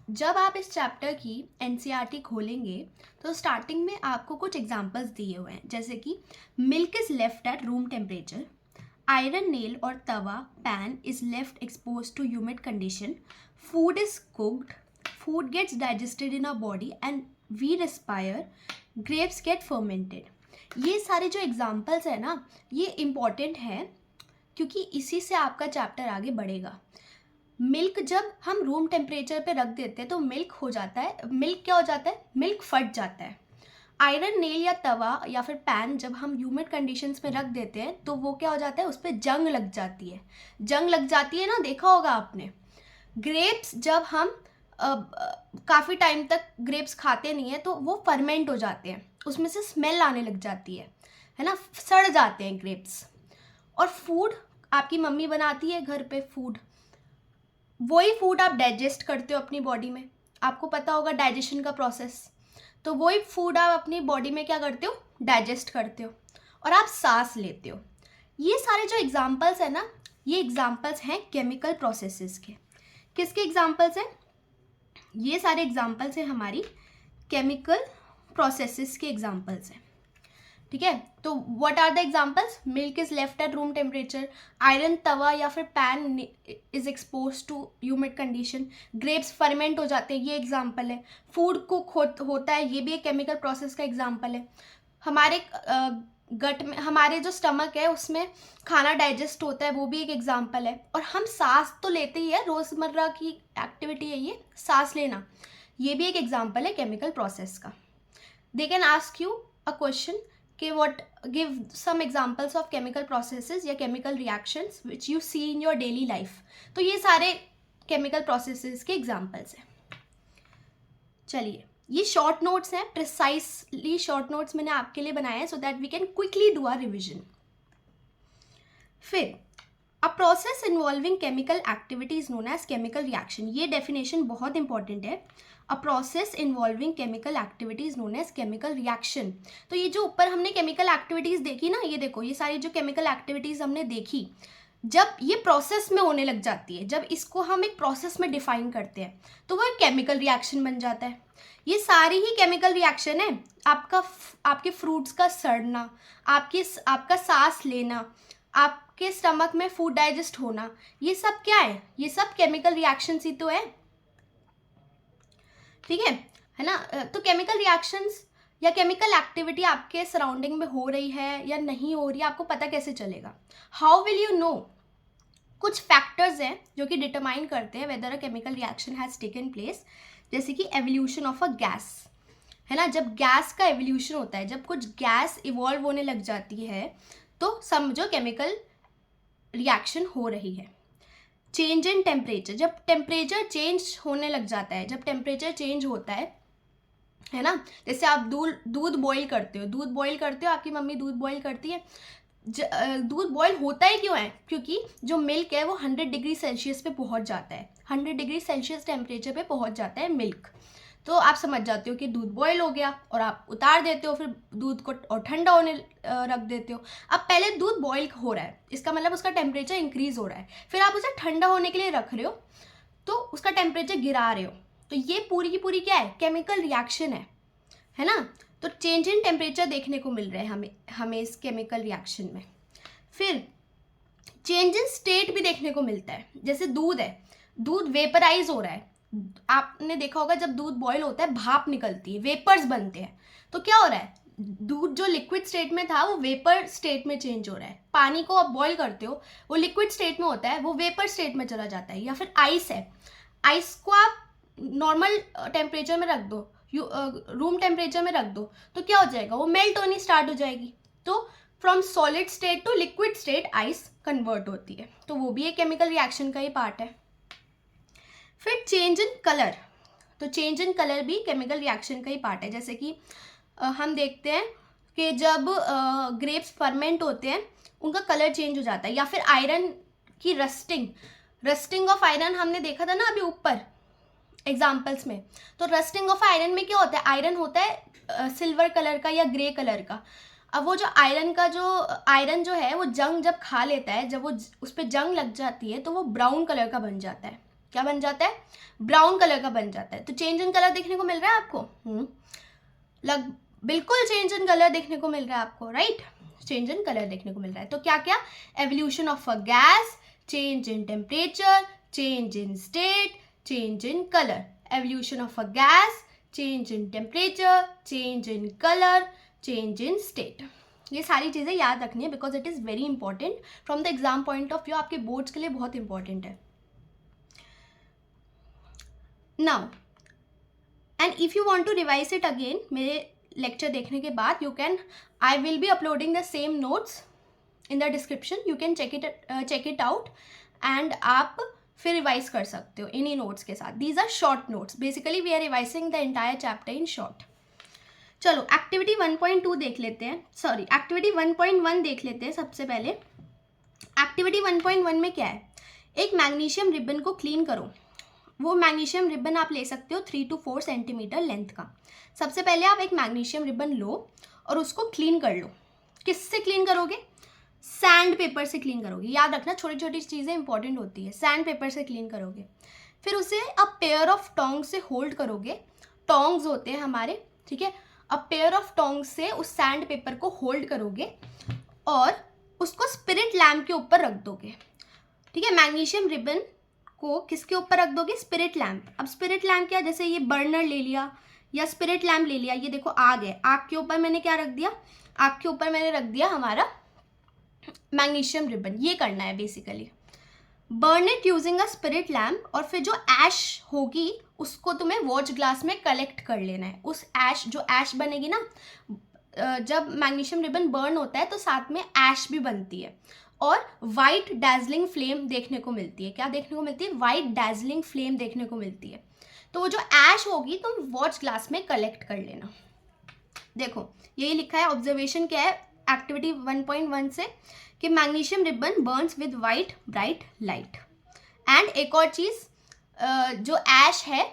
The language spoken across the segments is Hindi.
जब आप इस चैप्टर की एनसीईआरटी खोलेंगे तो स्टार्टिंग में आपको कुछ एग्जांपल्स दिए हुए हैं, जैसे कि milk is left at room temperature, iron nail और तवा pan is left expose to humid condition, food is cooked, food gets digested in our body and we respire, grapes get fermented. ये सारे जो एग्जांपल्स है ना, ये इम्पॉर्टेंट है क्योंकि इसी से आपका चैप्टर आगे बढ़ेगा। मिल्क जब हम रूम टेम्परेचर पे रख देते हैं तो मिल्क हो जाता है, मिल्क क्या हो जाता है, मिल्क फट जाता है। आयरन नेल या तवा या फिर पैन जब हम ह्यूमिड कंडीशंस में रख देते हैं तो वो क्या हो जाता है, उस पर जंग लग जाती है। जंग लग जाती है ना, देखा होगा आपने। ग्रेप्स जब हम काफ़ी टाइम तक ग्रेप्स खाते नहीं है तो वो फर्मेंट हो जाते हैं, उसमें से स्मेल आने लग जाती है ना, सड़ जाते हैं ग्रेप्स। और फूड आपकी मम्मी बनाती है घर पे, फूड वही फूड आप डाइजेस्ट करते हो अपनी बॉडी में, आपको पता होगा डाइजेशन का प्रोसेस। तो वही फूड आप अपनी बॉडी में क्या करते हो, डाइजेस्ट करते हो और आप सांस लेते हो। ये सारे जो एग्जांपल्स है ना, ये एग्जांपल्स हैं केमिकल प्रोसेसेस के। किसके एग्जांपल्स हैं? ये सारे एग्जांपल्स हैं हमारी केमिकल प्रोसेसेस के एग्जांपल्स हैं। ठीक है, तो what are the examples? Milk is left at room temperature, iron तवा या फिर pan is expose to humid condition, grapes ferment हो जाते हैं, ये एग्जांपल है। फूड कुक होता है, ये भी एक केमिकल प्रोसेस का एग्जांपल है। हमारे गट में, हमारे जो स्टमक है उसमें खाना डाइजेस्ट होता है, वो भी एक एग्जांपल है। और हम सांस तो लेते ही है, रोज़मर्रा की एक्टिविटी है ये सांस लेना, ये भी एक एग्जांपल है केमिकल प्रोसेस का। They can ask you a question कि what give some examples of chemical processes या chemical reactions which you see in your daily life। तो ये सारे chemical processes के examples हैं। चलिए, ये शॉर्ट नोट्स हैं, प्रिसाइसली शॉर्ट नोट्स मैंने आपके लिए बनाए हैं so that we can quickly do our revision. फिर a process involving chemical activity is known as chemical reaction. ये डेफिनेशन बहुत इंपॉर्टेंट है। A process involving chemical activity is known as chemical reaction. तो ये जो ऊपर हमने केमिकल एक्टिविटीज़ देखी ना, ये देखो, ये सारी जो केमिकल एक्टिविटीज़ हमने देखी, जब ये प्रोसेस में होने लग जाती है, जब इसको हम एक प्रोसेस में डिफाइन करते हैं तो वो एक केमिकल रिएक्शन बन जाता है। ये सारी ही केमिकल रिएक्शन है। आपके फ्रूट्स का सड़ना, आपका सांस लेना, आपके स्टमक में फूड डाइजेस्ट होना, ये सब क्या है? ये सब केमिकल रिएक्शंस ही तो है। ठीक है ना? तो केमिकल रिएक्शंस या केमिकल एक्टिविटी आपके सराउंडिंग में हो रही है या नहीं हो रही है, आपको पता कैसे चलेगा? How will you know? कुछ फैक्टर्स हैं जो कि डिटरमाइन करते हैं weather a chemical reaction has taken place, जैसे कि एवोल्यूशन ऑफ अ गैस, है ना। जब गैस का एवोल्यूशन होता है, जब कुछ गैस इवॉल्व होने लग जाती है तो समझो केमिकल रिएक्शन हो रही है। चेंज इन टेम्परेचर, जब टेम्परेचर चेंज होने लग जाता है, जब टेम्परेचर चेंज होता है ना, जैसे आप दूध बॉईल करते हो, आपकी मम्मी दूध बॉईल करती है। दूध बॉईल होता ही क्यों है? क्योंकि जो मिल्क है वो 100 डिग्री सेल्सियस पे पहुंच जाता है, 100 डिग्री सेल्सियस टेम्परेचर पे पहुंच जाता है मिल्क। तो आप समझ जाते हो कि दूध बॉईल हो गया और आप उतार देते हो, फिर दूध को और ठंडा होने रख देते हो। अब पहले दूध बॉईल हो रहा है, इसका मतलब उसका टेम्परेचर इंक्रीज हो रहा है, फिर आप उसे ठंडा होने के लिए रख रहे हो तो उसका टेम्परेचर गिरा रहे हो। तो ये पूरी की पूरी क्या है? केमिकल रिएक्शन है ना। तो चेंज इन टेम्परेचर देखने को मिल रहा है हमें इस केमिकल रिएक्शन में। फिर चेंज इन स्टेट भी देखने को मिलता है। जैसे दूध है, दूध वेपराइज हो रहा है, आपने देखा होगा जब दूध बॉईल होता है भाप निकलती है, वेपर्स बनते हैं, तो क्या हो रहा है? दूध जो लिक्विड स्टेट में था वो वेपर स्टेट में चेंज हो रहा है। पानी को आप बॉईल करते हो, वो लिक्विड स्टेट में होता है, वो वेपर स्टेट में चला जाता है। या फिर आइस है, आइस को आप नॉर्मल टेम्परेचर में रख दो, रूम टेम्परेचर में रख दो, तो क्या हो जाएगा? वो मेल्ट होनी स्टार्ट हो जाएगी। तो from solid state to liquid state ice convert होती है, तो वो भी एक केमिकल रिएक्शन का ही पार्ट है। फिर चेंज इन कलर, तो चेंज इन कलर भी केमिकल रिएक्शन का ही पार्ट है। जैसे कि हम देखते हैं कि जब ग्रेप्स फर्मेंट होते हैं उनका कलर चेंज हो जाता है। या फिर आयरन की रस्टिंग ऑफ आयरन हमने देखा था ना अभी ऊपर एग्जाम्पल्स में। तो रस्टिंग ऑफ आयरन में क्या होता है? आयरन होता है सिल्वर कलर का या ग्रे कलर का। अब वो जो आयरन जो है वो जंग जब खा लेता है, जब वो उस पर जंग लग जाती है तो वो ब्राउन कलर का बन जाता है। क्या बन जाता है, ब्राउन कलर का बन जाता है। तो चेंज इन कलर देखने को मिल रहा है आपको, बिल्कुल चेंज इन कलर देखने को मिल रहा है आपको, राइट, चेंज इन कलर देखने को मिल रहा है। तो क्या क्या, evolution of a gas, change in temperature, change in state, change in colour, evolution of a gas, change in temperature, change in colour, change in state. ये सारी चीज़ें याद रखनी है because it is very important from the exam point of view, आपके बोर्ड्स के लिए बहुत इंपॉर्टेंट है। Now and if you want to revise it again, मेरे लेक्चर देखने के बाद, you can, I will be uploading the same notes in the description, you can check it out and आप फिर रिवाइज कर सकते हो इन्हीं नोट्स के साथ। These are short notes, basically we are revising the entire chapter in short. चलो एक्टिविटी 1.2 देख लेते हैं, सॉरी एक्टिविटी 1.1 देख लेते हैं सबसे पहले। एक्टिविटी 1.1 में क्या है, एक मैग्नीशियम रिबन को क्लीन करो। वो मैग्नीशियम रिबन आप ले सकते हो 3 to 4 सेंटीमीटर लेंथ का। सबसे पहले आप एक मैग्नीशियम रिबन लो और उसको क्लीन कर लो। किससे क्लीन करोगे, सैंड पेपर से क्लीन करोगे। याद रखना छोटी छोटी चीज़ें इंपॉर्टेंट होती है, सैंड पेपर से क्लीन करोगे। फिर उसे अब पेयर ऑफ टोंग्स से होल्ड करोगे, टोंग्स होते हैं हमारे, ठीक है। अब पेयर ऑफ टोंग्स से उस सैंड पेपर को होल्ड करोगे और उसको स्पिरिट लैम्प के ऊपर रख दोगे, ठीक है। मैग्नीशियम रिबन को किसके ऊपर रख दोगे, स्पिरिट लैम्प। अब स्पिरिट लैम्प क्या, जैसे ये बर्नर ले लिया या स्पिरिट लैम्प ले लिया, ये देखो आग है, आग के ऊपर मैंने क्या रख दिया, आग के ऊपर मैंने रख दिया हमारा मैग्नीशियम रिबन। ये करना है basically, burn it using a spirit lamp. और फिर जो ऐश होगी उसको तुम्हें वॉच ग्लास में कलेक्ट कर लेना है। उस ऐश, जो ऐश बनेगी ना, जब मैग्नीशियम रिबन बर्न होता है तो साथ में ऐश भी बनती है और वाइट डैजलिंग फ्लेम देखने को मिलती है। क्या देखने को मिलती है, वाइट डैजलिंग फ्लेम देखने को मिलती है। तो वो जो ऐश होगी तुम वॉच ग्लास में कलेक्ट कर लेना। देखो यही लिखा है, ऑब्जर्वेशन क्या है एक्टिविटी 1.1 से, कि magnesium ribbon Burns with white bright light. And एक और चीज़, जो ऐश है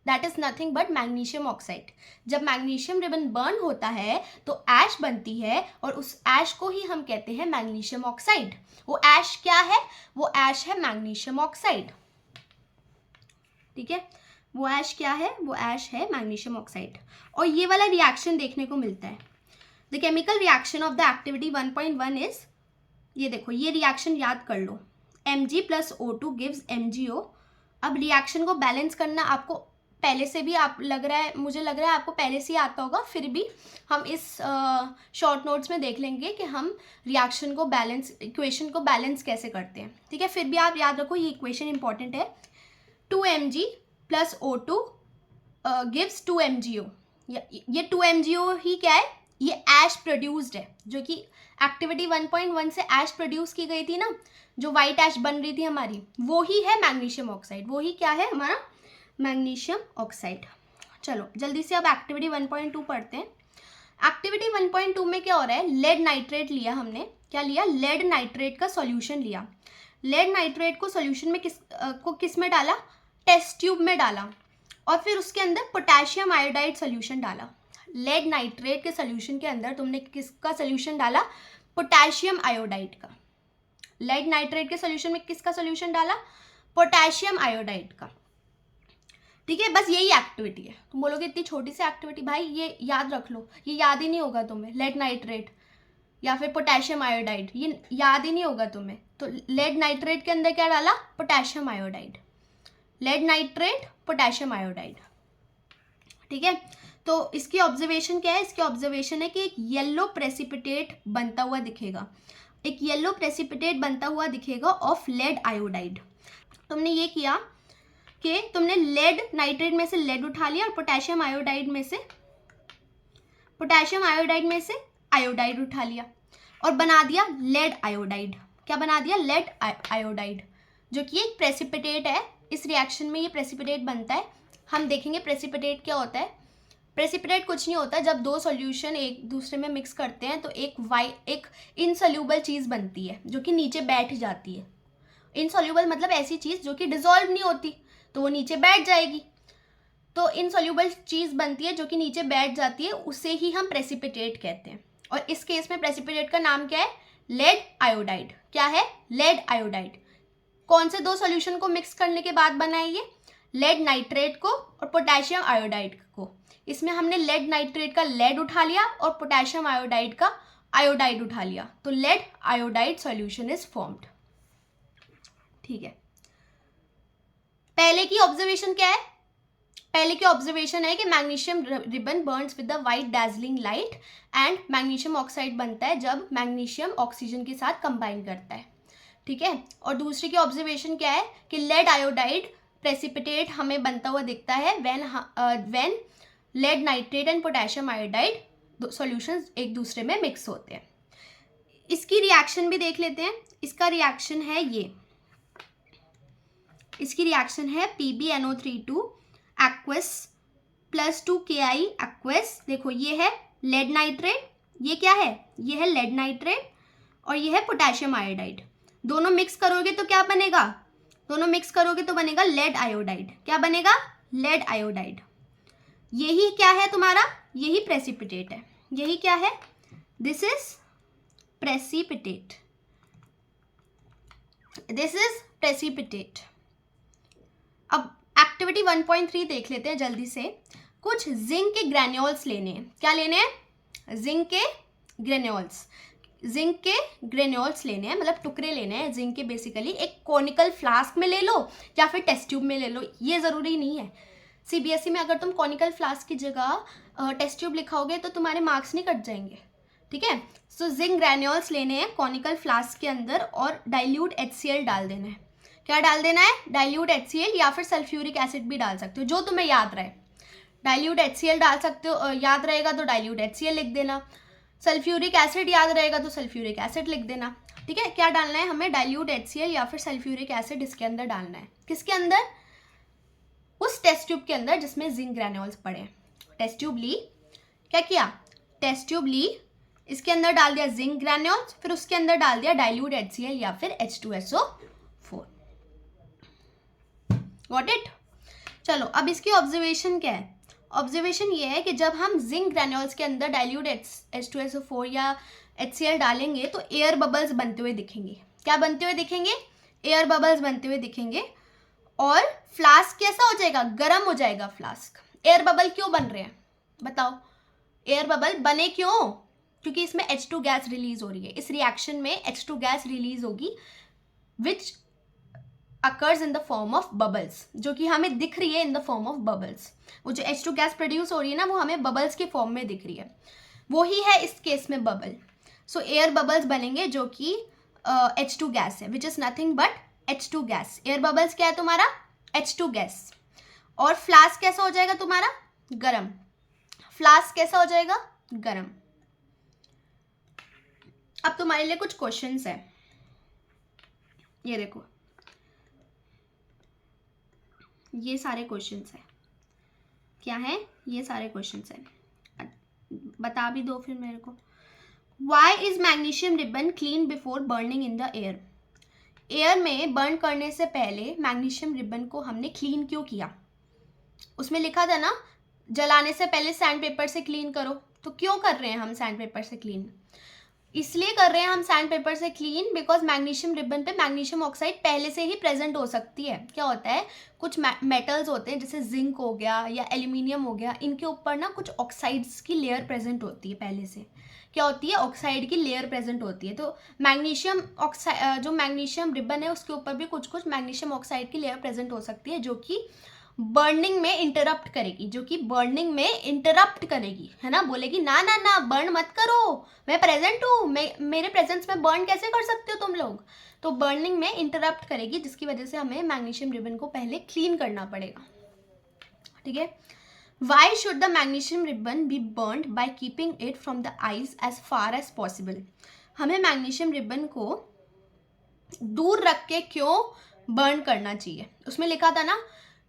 that is nothing but magnesium oxide. जब मैग्नीशियम रिबन बर्न होता है तो ऐश बनती है और उस ऐश को ही हम कहते हैं मैग्नीशियम ऑक्साइड। वो ऐश क्या है, वो ऐश है मैग्नीशियम ऑक्साइड, ठीक है। वो ऐश क्या है, वो ऐश है मैग्नीशियम ऑक्साइड। और ये वाला रिएक्शन देखने को मिलता है, the chemical reaction of the activity 1.1 is, ये देखो ये रिएक्शन याद कर लो, Mg + O2 गिव्स MgO। अब रिएक्शन को बैलेंस करना आपको पहले से भी मुझे लग रहा है आपको पहले से ही आता होगा, फिर भी हम इस शॉर्ट नोट्स में देख लेंगे कि हम रिएक्शन को बैलेंस, इक्वेशन को बैलेंस कैसे करते हैं, ठीक है। फिर भी आप याद रखो ये इक्वेशन इंपॉर्टेंट है, 2Mg + O2 गिव्स 2MgO। ये 2MgO ही क्या है, ये ऐश प्रोड्यूस्ड है, जो कि एक्टिविटी 1.1 से ऐश प्रोड्यूस की गई थी ना, जो वाइट ऐश बन रही थी हमारी, वो ही है मैग्नीशियम ऑक्साइड, वो ही क्या है हमारा मैग्नीशियम ऑक्साइड। चलो जल्दी से अब एक्टिविटी 1.2 पढ़ते हैं। एक्टिविटी 1.2 में क्या हो रहा है, लेड नाइट्रेट लिया हमने, क्या लिया, लेड नाइट्रेट का सॉल्यूशन लिया। लेड नाइट्रेट को सॉल्यूशन में किस में डाला, टेस्ट ट्यूब में डाला और फिर उसके अंदर पोटेशियम आयोडाइड सॉल्यूशन डाला। लेड नाइट्रेट के सॉल्यूशन के अंदर तुमने किसका सॉल्यूशन डाला, पोटेशियम आयोडाइड का। लेड नाइट्रेट के सॉल्यूशन में किसका सॉल्यूशन डाला, पोटेशियम आयोडाइड का, ठीक है। बस यही एक्टिविटी है। तुम बोलोगे इतनी छोटी सी एक्टिविटी, भाई ये याद रख लो, ये याद ही नहीं होगा तुम्हें, लेड नाइट्रेट या फिर पोटेशियम आयोडाइड, ये याद ही नहीं होगा तुम्हें। तो लेड नाइट्रेट के अंदर क्या डाला, potassium iodide, lead nitrate potassium iodide, ठीक है। तो इसकी ऑब्जर्वेशन क्या है, इसकी ऑब्जर्वेशन है कि एक येलो प्रेसिपिटेट बनता हुआ दिखेगा, एक येलो प्रेसिपिटेट बनता हुआ दिखेगा ऑफ लेड आयोडाइड। तुमने ये किया कि तुमने लेड नाइट्रेट में से लेड उठा लिया और पोटेशियम आयोडाइड में से आयोडाइड उठा लिया और बना दिया लेड आयोडाइड। क्या बना दिया, लेड आयोडाइड, जो कि एक प्रेसिपिटेट है। इस रिएक्शन में ये प्रेसिपिटेट बनता है। हम देखेंगे प्रेसिपिटेट क्या होता है। प्रेसिपिटेट कुछ नहीं होता, जब दो सॉल्यूशन एक दूसरे में मिक्स करते हैं तो एक इनसॉल्यूबल चीज़ बनती है जो कि नीचे बैठ जाती है। इनसॉल्यूबल मतलब ऐसी चीज़ जो कि डिसॉल्व नहीं होती, तो वो नीचे बैठ जाएगी। तो इनसॉल्यूबल चीज़ बनती है जो कि नीचे बैठ जाती है, उसे ही हम प्रेसिपिटेट कहते हैं। और इस केस में प्रेसिपिटेट का नाम क्या है, लेड आयोडाइड। क्या है, लेड आयोडाइड। कौन से दो सॉल्यूशन को मिक्स करने के बाद बना है ये? लेड नाइट्रेट को और पोटेशियम आयोडाइड को। इसमें हमने लेड नाइट्रेट का लेड उठा लिया और पोटेशियम आयोडाइड का आयोडाइड उठा लिया, तो lead iodide solution is formed. ठीक है, पहले की ऑब्जर्वेशन क्या है? पहले की ऑब्जर्वेशन है कि magnesium ribbon Burns with the white dazzling light and magnesium oxide बनता है जब मैग्नीशियम ऑक्सीजन के साथ कंबाइन करता है। ठीक है, और दूसरी की ऑब्जर्वेशन क्या है कि लेड आयोडाइड प्रेसिपिटेट हमें बनता हुआ दिखता है when lead nitrate and potassium iodide solutions एक दूसरे में मिक्स होते हैं। इसकी रिएक्शन भी देख लेते हैं। इसका रिएक्शन है ये, इसकी रिएक्शन है PbNO32 aqueous plus 2 Ki aqueous. देखो ये है लेड नाइट्रेट, ये क्या है? ये है लेड नाइट्रेट और ये है पोटेशियम आयोडाइड। दोनों मिक्स करोगे तो क्या बनेगा? दोनों मिक्स करोगे तो बनेगा लेड आयोडाइड। क्या बनेगा? Lead iodide. यही क्या है तुम्हारा? यही प्रेसिपिटेट है। यही क्या है? This is precipitate, this is precipitate. अब एक्टिविटी 1.3 देख लेते हैं जल्दी से। कुछ जिंक के ग्रेन्यूल्स लेने हैं। क्या लेने हैं? जिंक के ग्रेन्यूल्स। जिंक के ग्रेन्यूल्स लेने हैं, मतलब टुकड़े लेने हैं जिंक के। बेसिकली एक कॉनिकल फ्लास्क में ले लो या फिर टेस्ट ट्यूब में ले लो, ये ज़रूरी नहीं है। CBSE में अगर तुम कॉनिकल फ्लास्क की जगह टेस्ट ट्यूब लिखाओगे तो तुम्हारे मार्क्स नहीं कट जाएंगे। ठीक है, सो जिंक ग्रेन्यूल्स लेने हैं कॉनिकल फ्लास्क के अंदर और डाइल्यूट HCl डाल देना है। क्या डाल देना है? डाइल्यूट HCl या फिर सल्फ्यूरिक एसिड भी डाल सकते हो, जो तुम्हें याद रहे। डाइल्यूट HCl डाल सकते हो, याद रहेगा तो डाइल्यूट HCl लिख देना। सल्फ्यूरिक एसिड याद रहेगा तो सल्फ्यूरिक एसिड लिख देना। ठीक है, क्या डालना है हमें? डाइल्यूट HCl या फिर सल्फ्यूरिक एसिड इसके अंदर डालना है। किसके अंदर? उस टेस्ट ट्यूब के अंदर जिसमें जिंक ग्रेन्यूल्स पड़े। टेस्ट ट्यूब ली, क्या किया? टेस्ट ट्यूब ली, इसके अंदर डाल दिया जिंक ग्रेन्यूल्स, फिर उसके अंदर डाल दिया डाइल्यूट HCl या फिर H2SO4। Got it? चलो अब इसकी ऑब्जर्वेशन क्या है? ऑब्जर्वेशन ये है कि जब हम जिंक ग्रेन्यूल्स के अंदर डाइल्यूट H2SO4 या HCl डालेंगे तो एयर बबल्स बनते हुए दिखेंगे। क्या बनते हुए दिखेंगे? एयर बबल्स बनते हुए दिखेंगे। और फ्लास्क कैसा हो जाएगा? गर्म हो जाएगा फ्लास्क। एयर बबल क्यों बन रहे हैं बताओ? एयर बबल बने क्यों? क्योंकि इसमें H2 गैस रिलीज हो रही है। इस रिएक्शन में H2 गैस रिलीज होगी which occurs in the form of bubbles, जो कि हमें दिख रही है in the form of bubbles. वो जो H2 गैस प्रोड्यूस हो रही है ना, वो हमें बबल्स के फॉर्म में दिख रही है। वो ही है इस केस में बबल। सो एयर बबल्स बनेंगे जो कि H2 गैस है, which is nothing but H2 gas. Air bubbles क्या है तुम्हारा? H2 gas. और फ्लास्क कैसा हो जाएगा तुम्हारा? गरम। फ्लास्क कैसा हो जाएगा? गरम। अब तुम्हारे लिए कुछ क्वेश्चंस है, ये देखो, ये सारे क्वेश्चंस हैं। क्या है? ये सारे क्वेश्चंस हैं, बता भी दो फिर मेरे को। Why is magnesium ribbon clean before burning in the air? Air में बर्न करने से पहले मैग्नीशियम रिबन को हमने क्लीन क्यों किया? उसमें लिखा था ना, जलाने से पहले सैंड पेपर से क्लीन करो। तो क्यों कर रहे हैं हम सैंड पेपर से क्लीन? इसलिए कर रहे हैं हम सैंड पेपर से क्लीन बिकॉज मैग्नीशियम रिबन पे मैग्नीशियम ऑक्साइड पहले से ही प्रेजेंट हो सकती है। क्या होता है, कुछ मेटल्स होते हैं जैसे जिंक हो गया या एल्यूमिनियम हो गया, इनके ऊपर ना कुछ ऑक्साइड्स की लेयर प्रेजेंट होती है पहले से। क्या होती है? ऑक्साइड की लेयर प्रेजेंट होती है। तो मैग्नीशियम ऑक्साइड, जो मैग्नीशियम रिबन है उसके ऊपर भी कुछ कुछ मैग्नीशियम ऑक्साइड की लेयर प्रेजेंट हो सकती है जो कि बर्निंग में इंटरप्ट करेगी, जो कि बर्निंग में इंटरप्ट करेगी, है ना। बोलेगी ना ना ना बर्न मत करो, मैं प्रेजेंट हूँ, मेरे प्रेजेंस में बर्न कैसे कर सकते हो तुम लोग। तो बर्निंग में इंटरप्ट करेगी, जिसकी वजह से हमें मैग्नीशियम रिबन को पहले क्लीन करना पड़ेगा। ठीक है। Why should the magnesium ribbon be burned by keeping it from the eyes as far as possible? हमें मैग्नीशियम रिबन को दूर रख के क्यों बर्न करना चाहिए? उसमें लिखा था ना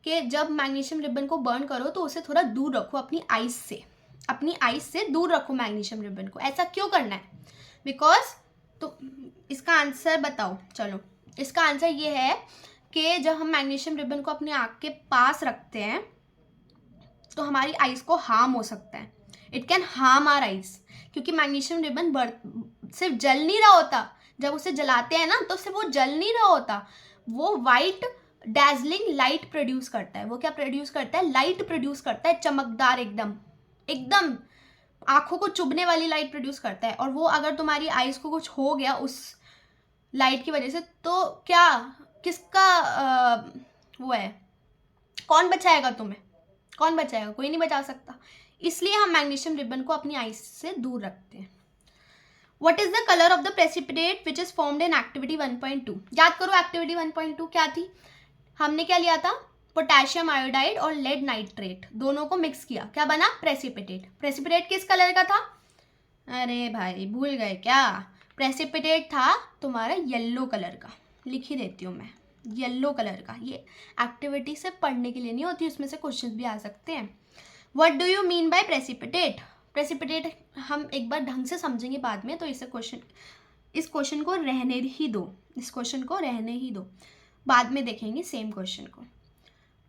कि जब मैग्नीशियम रिबन को बर्न करो तो उसे थोड़ा दूर रखो अपनी आइज से, अपनी आइज से दूर रखो मैग्नीशियम रिबन को। ऐसा क्यों करना है? बिकॉज, तो इसका आंसर बताओ। चलो, इसका आंसर ये है कि जब हम मैग्नीशियम रिबन को अपनी आँख के पास रखते हैं तो हमारी आइज को हार्म हो सकता है। It can harm our eyes, क्योंकि मैग्नीशियम रिबन सिर्फ जल नहीं रहा होता। जब उसे जलाते हैं ना तो सिर्फ वो जल नहीं रहा होता, वो वाइट डैजलिंग लाइट प्रोड्यूस करता है। वो क्या प्रोड्यूस करता है? लाइट प्रोड्यूस करता है, चमकदार एकदम एकदम आंखों को चुभने वाली लाइट प्रोड्यूस करता है। और वो अगर तुम्हारी आईज को कुछ हो गया उस लाइट की वजह से, तो क्या किसका वो है, कौन बचाएगा तुम्हें? कौन बचाएगा? कोई नहीं बचा सकता। इसलिए हम मैग्नीशियम रिबन को अपनी आईज से दूर रखते हैं। What is the color of the precipitate which is formed in activity 1.2? याद करो एक्टिविटी 1.2 क्या थी? हमने क्या लिया था? पोटेशियम आयोडाइड और लेड नाइट्रेट दोनों को मिक्स किया, क्या बना? प्रेसिपिटेट। प्रेसिपिटेट किस कलर का था? अरे भाई भूल गए क्या? प्रेसिपिटेट था तुम्हारा येलो कलर का। लिख ही देती हूँ मैं, येलो कलर का। ये एक्टिविटी से पढ़ने के लिए नहीं होती, उसमें से क्वेश्चन भी आ सकते हैं। What do you mean by precipitate? Precipitate हम एक बार ढंग से समझेंगे बाद में, तो इस क्वेश्चन को रहने ही दो, इस क्वेश्चन को रहने ही दो, बाद में देखेंगे सेम क्वेश्चन को।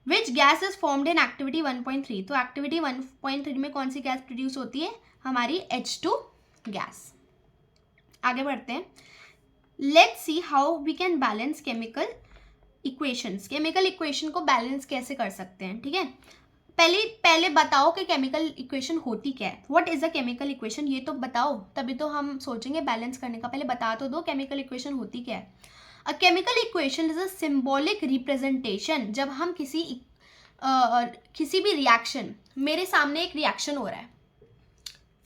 Which gas is formed in activity 1.3? तो एक्टिविटी 1.3 में कौन सी गैस प्रोड्यूस होती है? हमारी H2 गैस। आगे बढ़ते हैं। Let's see how we can balance chemical equations. Chemical equation को बैलेंस कैसे कर सकते हैं, ठीक है? पहले बताओ कि केमिकल इक्वेशन होती क्या है। What is a chemical equation, ये तो बताओ, तभी तो हम सोचेंगे बैलेंस करने का। पहले बता तो दो केमिकल इक्वेशन होती क्या है। A chemical equation is a symbolic representation. जब हम किसी भी रिएक्शन, मेरे सामने एक रिएक्शन हो रहा है,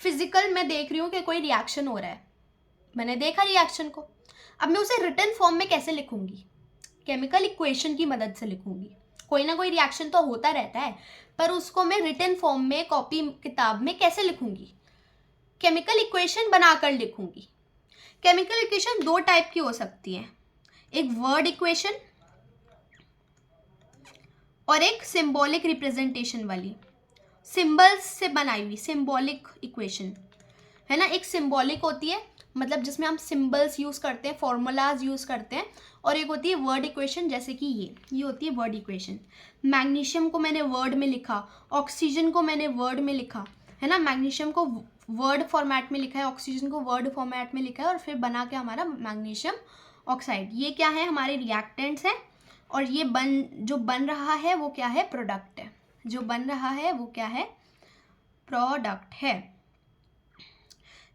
फिजिकल मैं देख रही हूँ कि कोई रिएक्शन हो रहा है, मैंने देखा रिएक्शन को, अब मैं उसे रिटन फॉर्म में कैसे लिखूंगी? केमिकल इक्वेशन की मदद से लिखूंगी। कोई ना कोई रिएक्शन तो होता रहता है, पर उसको मैं रिटन फॉर्म में कॉपी किताब में कैसे लिखूंगी? केमिकल इक्वेशन बनाकर लिखूंगी। केमिकल इक्वेशन दो टाइप की हो सकती है, एक वर्ड इक्वेशन और एक सिंबॉलिक रिप्रेजेंटेशन वाली, सिंबल्स से बनाई हुई सिंबॉलिक इक्वेशन, है ना। एक सिंबॉलिक होती है, मतलब जिसमें हम सिंबल्स यूज करते हैं, फॉर्मूलाज यूज करते हैं, और एक होती है वर्ड इक्वेशन, जैसे कि ये होती है वर्ड इक्वेशन। मैग्नीशियम को मैंने वर्ड में लिखा, ऑक्सीजन को मैंने वर्ड में लिखा, है ना। मैग्नीशियम को वर्ड फॉर्मेट में लिखा है, ऑक्सीजन को वर्ड फॉर्मेट में लिखा है, और फिर बना के हमारा मैग्नीशियम ऑक्साइड। ये क्या है? हमारे रिएक्टेंट्स हैं, और ये जो बन रहा है वो क्या है? प्रोडक्ट है। जो बन रहा है वो क्या है? प्रोडक्ट है।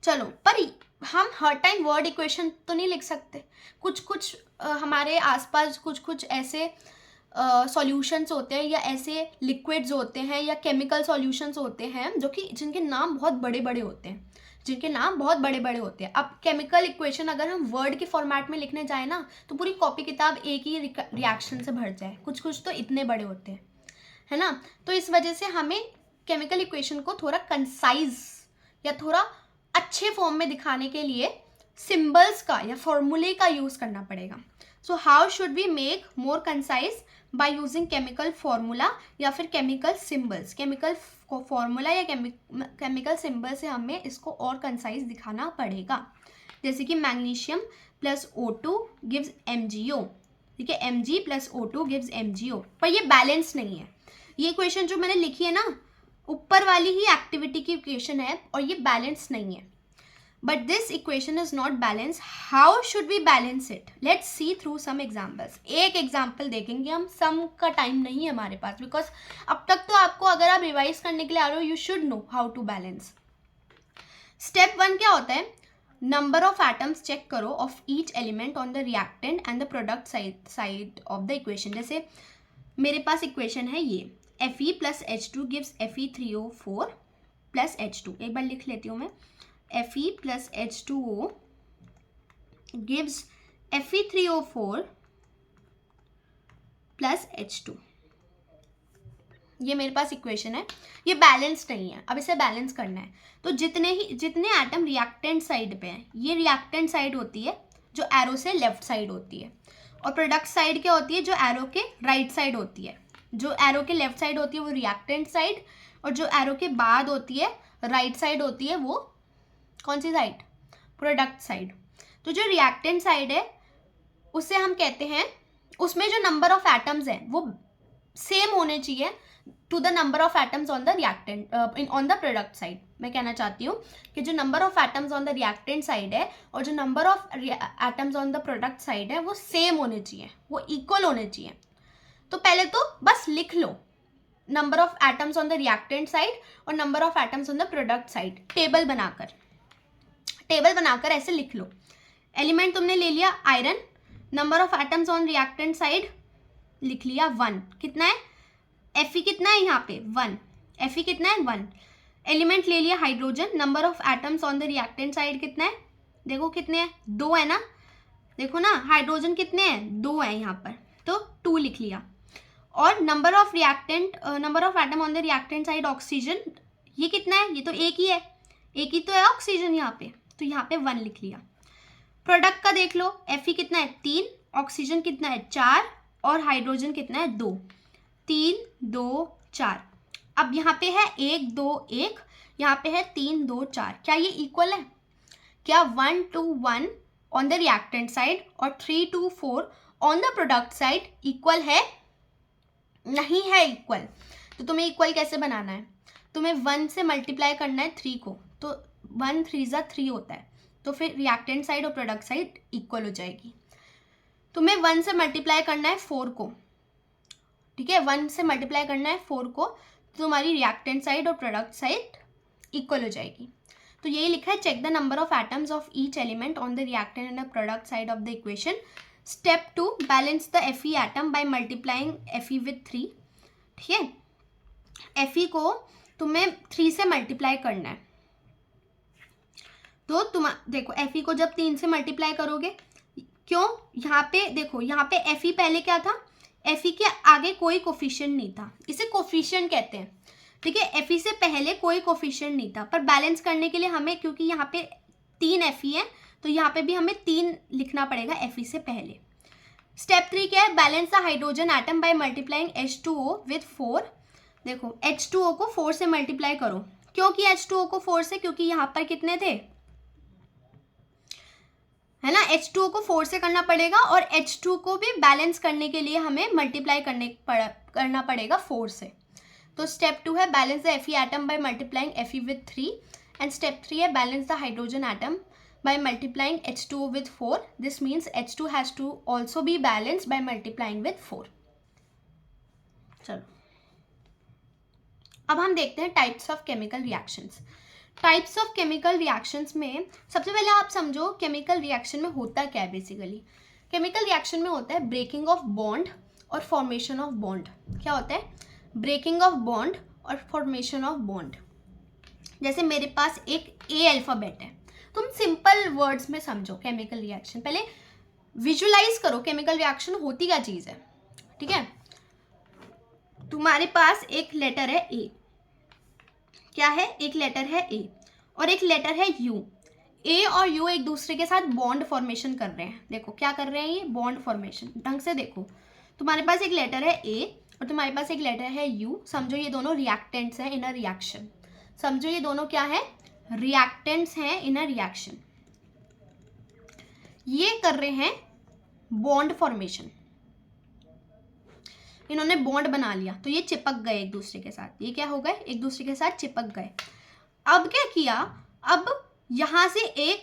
चलो, पर हम हर टाइम वर्ड इक्वेशन तो नहीं लिख सकते। कुछ हमारे आसपास कुछ ऐसे सॉल्यूशंस होते हैं, या ऐसे लिक्विड्स होते हैं, या केमिकल सॉल्यूशंस होते हैं जिनके नाम बहुत बड़े बड़े होते हैं, अब केमिकल इक्वेशन अगर हम वर्ड के फॉर्मेट में लिखने जाए ना, तो पूरी कॉपी किताब एक ही रिएक्शन से भर जाए। कुछ तो इतने बड़े होते हैं, है ना। तो इस वजह से हमें केमिकल इक्वेशन को थोड़ा कंसाइज या थोड़ा अच्छे फॉर्म में दिखाने के लिए सिंबल्स का या फॉर्मूले का यूज करना पड़ेगा। So how should we make more concise? By using chemical formula या फिर केमिकल सिंबल्स। केमिकल फॉर्मूला या केमिकल सिंबल से हमें इसको और कंसाइज दिखाना पड़ेगा। जैसे कि magnesium plus O2 gives MgO, ठीक है, Mg plus O2 gives MgO। पर ये बैलेंस नहीं है। ये इक्वेशन जो मैंने लिखी है ना, ऊपर वाली ही एक्टिविटी की इक्वेशन है, और ये बैलेंस नहीं है। But this equation is not balance. How should we balance it? Let's see through some examples. एक एग्जाम्पल देखेंगे हम, सम का टाइम नहीं है हमारे पास, बिकॉज अब तक तो आपको, अगर आप रिवाइज करने के लिए आ रहे हो, you should know how to balance. Step 1 क्या होता है? नंबर ऑफ एटम्स चेक करो of each element on the reactant and the product side of the equation. जैसे मेरे पास इक्वेशन है ये, Fe plus H2 gives Fe3O4 plus H2। एक बार लिख लेती हूँ मैं, Fe plus H2O gives Fe3O4 plus H2। ये मेरे पास इक्वेशन है, ये बैलेंस नहीं है। अब इसे बैलेंस करना है, तो जितने एटम रिएक्टेंट साइड पे हैं, ये रिएक्टेंट साइड होती है जो एरो से लेफ्ट साइड होती है, और प्रोडक्ट साइड क्या होती है? जो एरो के राइट साइड होती है। जो एरो के लेफ्ट साइड होती है वो रिएक्टेंट साइड, और जो एरो के बाद होती है राइट साइड होती है वो कौन सी साइड? Product side. तो जो रिएक्टेंट साइड है उसे हम कहते हैं, उसमें जो नंबर ऑफ एटम्स हैं वो सेम होने चाहिए to the number of atoms on the reactant on the product side. मैं कहना चाहती हूँ कि जो number of atoms on the reactant side है और जो number of atoms on the product side है वो सेम होने चाहिए, वो इक्वल होने चाहिए। तो पहले तो बस लिख लो number of atoms on the reactant side और number of atoms on the product side, table बनाकर ऐसे लिख लो। एलिमेंट तुमने ले लिया iron, number of atoms on reactant side लिख लिया 1, कितना है Fe कितना है यहाँ पे 1, Fe कितना है 1। एलिमेंट ले लिया hydrogen, number of atoms on the reactant side कितना है, देखो कितने हैं 2 है ना, देखो ना हाइड्रोजन कितने हैं 2 है यहाँ पर, तो 2 लिख लिया। और number of atom on the reactant side oxygen, ये कितना है, ये तो एक ही तो है ऑक्सीजन यहाँ पे, तो यहाँ पे 1 लिख लिया। प्रोडक्ट का देख लो, Fe कितना है 3, ऑक्सीजन कितना है 4 और हाइड्रोजन कितना है 2, 3 2 4। अब यहाँ पे है 1 2 1, यहाँ पे है 3 2 4, क्या ये इक्वल है? क्या 1 2 1 ऑन द रिएक्टेंट साइड और 3 2 4 on the product side equal है? नहीं है इक्वल। तो तुम्हें इक्वल कैसे बनाना है, तुम्हें 1 से मल्टीप्लाई करना है 3 को, तो 1 3 ज़ा 3 होता है, तो फिर रिएक्टेंट साइड और प्रोडक्ट साइड इक्वल हो जाएगी। तुम्हें 1 से मल्टीप्लाई करना है 4 को, ठीक है, 1 से मल्टीप्लाई करना है 4 को, तो तुम्हारी रिएक्टेंट साइड और प्रोडक्ट साइड इक्वल हो जाएगी। तो यही लिखा है, check the number of atoms of each element on the reactant and the product side of the equation. Step 2, balance the Fe atom by multiplying Fe with 3, ठीक है। Fe को तुम्हें 3 से मल्टीप्लाई करना है, तो तुम देखो Fe को जब 3 से मल्टीप्लाई करोगे, क्यों, यहाँ पे देखो, यहाँ पे Fe पहले क्या था, Fe के आगे कोई कोफिशिएंट नहीं था, इसे कोफिशिएंट कहते हैं, ठीक है। Fe से पहले कोई कोफिशिएंट नहीं था, पर बैलेंस करने के लिए हमें, क्योंकि यहाँ पे 3 Fe है, तो यहाँ पे भी हमें 3 लिखना पड़ेगा Fe से पहले। स्टेप 3 क्या है, balance the hydrogen atom by multiplying H2O with 4। देखो H2O को 4 से मल्टीप्लाई करो, क्योंकि H2O को 4 से, क्योंकि यहाँ पर कितने थे, है ना, H2O को 4 से करना पड़ेगा और H2 को भी बैलेंस करने के लिए हमें मल्टीप्लाई करना पड़ेगा 4 से। तो स्टेप 2 है balance the Fe atom by multiplying Fe with 3 and step 3 है balance the hydrogen atom by multiplying H2O with 4. This means H2 has to also be balanced by multiplying with 4. चलो अब हम देखते हैं types of chemical reactions. Types of chemical reactions में सबसे पहले आप समझो केमिकल रिएक्शन में होता क्या है। बेसिकली केमिकल रिएक्शन में होता है ब्रेकिंग ऑफ बॉन्ड और फॉर्मेशन ऑफ बॉन्ड। क्या होता है? ब्रेकिंग ऑफ बॉन्ड और फॉर्मेशन ऑफ बॉन्ड। जैसे मेरे पास एक ए अल्फाबेट है, तुम सिंपल वर्ड्स में समझो केमिकल रिएक्शन। पहले विजुअलाइज करो केमिकल रिएक्शन होती क्या चीज़ है, ठीक है। तुम्हारे पास एक लेटर है ए, क्या है, एक लेटर है ए और एक लेटर है यू। ए और यू एक दूसरे के साथ बॉन्ड फॉर्मेशन कर रहे हैं। देखो क्या कर रहे हैं ये, बॉन्ड फॉर्मेशन। ढंग से देखो, तुम्हारे पास एक लेटर है ए और तुम्हारे पास एक लेटर है यू। समझो ये दोनों रिएक्टेंट्स हैं इन अ रिएक्शन। समझो ये दोनों क्या है, रिएक्टेंट्स हैं इन अ रिएक्शन। ये कर रहे हैं बॉन्ड फॉर्मेशन। इन्होंने बॉन्ड बना लिया तो ये चिपक गए एक दूसरे के साथ। ये क्या हो गए, एक दूसरे के साथ चिपक गए। अब क्या किया, अब यहां से ए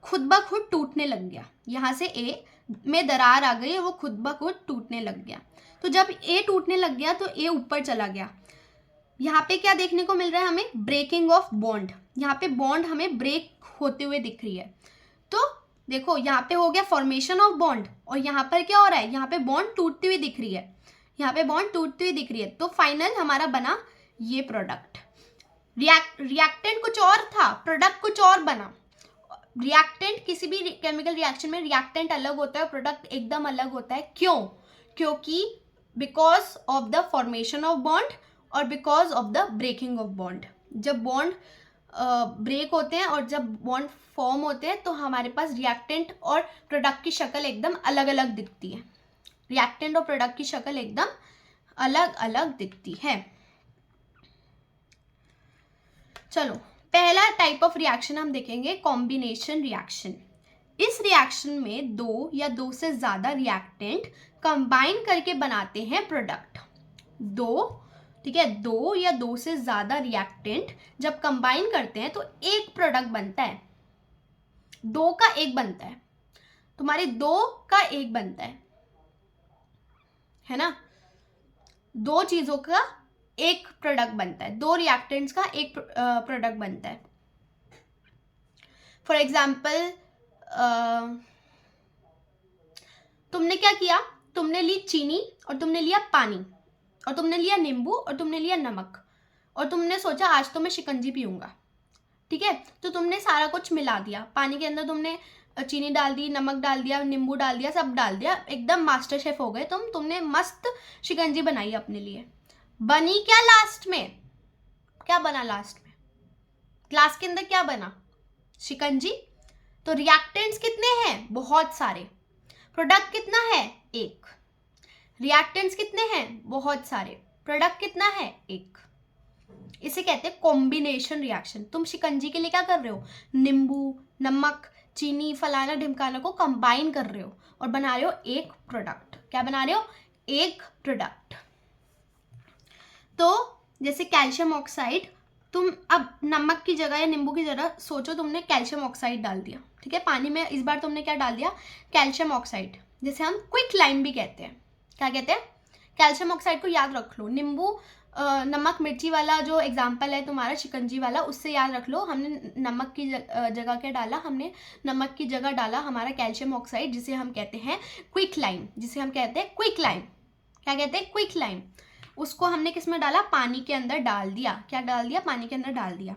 खुद ब खुद टूटने लग गया। यहां से ए में दरार आ गई और वो खुद ब खुद टूटने लग गया। तो जब ए टूटने लग गया तो ए ऊपर चला गया। यहाँ पे क्या देखने को मिल रहा है हमें, ब्रेकिंग ऑफ बॉन्ड। यहाँ पे बॉन्ड हमें ब्रेक होते हुए दिख रही है। तो देखो यहाँ पे हो गया फॉर्मेशन ऑफ बॉन्ड और यहाँ पर क्या हो रहा है, यहाँ पे बॉन्ड टूटती हुई दिख रही है। यहाँ पे बॉन्ड टूटती हुई दिख रही है। तो फाइनल हमारा बना ये प्रोडक्ट। रिएक्टेंट कुछ और था, प्रोडक्ट कुछ और बना। रिएक्टेंट किसी भी केमिकल रिएक्शन में रिएक्टेंट अलग होता है, प्रोडक्ट एकदम अलग होता है। क्यों? क्योंकि because of the formation of bond और because of the breaking of bond. जब बॉन्ड ब्रेक होते हैं और जब बॉन्ड फॉर्म होते हैं तो हमारे पास रिएक्टेंट और प्रोडक्ट की शक्ल एकदम अलग अलग दिखती है। रिएक्टेंट और प्रोडक्ट की शक्ल एकदम अलग अलग दिखती है। चलो पहला टाइप ऑफ रिएक्शन हम देखेंगे, कॉम्बिनेशन रिएक्शन। इस रिएक्शन में दो या दो से ज्यादा रिएक्टेंट कंबाइन करके बनाते हैं प्रोडक्ट। दो, ठीक है, दो या दो से ज़्यादा रिएक्टेंट जब कंबाइन करते हैं तो एक प्रोडक्ट बनता है, दो का एक बनता है, तुम्हारे दो का एक बनता है ना, दो चीज़ों का एक प्रोडक्ट बनता है, दो रिएक्टेंट्स का एक प्रोडक्ट बनता है। फॉर एग्जाम्पल तुमने क्या किया, तुमने ली चीनी और तुमने लिया पानी और तुमने लिया नींबू और तुमने लिया नमक और तुमने सोचा आज तो मैं शिकंजी पीऊंगा, ठीक है, तो तुमने सारा कुछ मिला दिया, पानी के अंदर तुमने चीनी डाल दी, नमक डाल दिया, नींबू डाल दिया, सब डाल दिया, एकदम मास्टर शेफ हो गए तुमने मस्त शिकंजी बनाई अपने लिए। बनी क्या लास्ट में, क्या बना लास्ट में, ग्लास के अंदर क्या बना, शिकंजी। तो रिएक्टेंट्स कितने हैं, बहुत सारे, प्रोडक्ट कितना है, एक, रिएक्टेंट्स कितने हैं, बहुत सारे, प्रोडक्ट कितना है, एक। इसे कहते हैं कॉम्बिनेशन रिएक्शन। तुम शिकंजी के लिए क्या कर रहे हो, नींबू, नमक, चीनी, फलाना ढिमकाना को कंबाइन कर रहे हो और बना रहे हो एक प्रोडक्ट। क्या बना रहे हो, एक प्रोडक्ट। तो जैसे कैल्शियम ऑक्साइड, तुम अब नमक की जगह या नींबू की जगह सोचो तुमने कैल्शियम ऑक्साइड डाल दिया, ठीक है, पानी में इस बार तुमने क्या डाल दिया, कैल्शियम ऑक्साइड, जिसे हम क्विक लाइम भी कहते हैं। क्या कहते हैं, कैल्शियम ऑक्साइड को याद रख लो। नींबू, नमक मिर्ची वाला जो एग्जाम्पल है तुम्हारा शिकंजी वाला, उससे याद रख लो, हमने नमक की जगह क्या डाला, हमने नमक की जगह डाला हमारा कैल्शियम ऑक्साइड, जिसे हम कहते हैं क्विक लाइम, जिसे हम कहते हैं क्विक लाइम। क्या कहते हैं, क्विक लाइम। उसको हमने किस में डाला, पानी के अंदर डाल दिया। क्या डाल दिया, पानी के अंदर डाल दिया।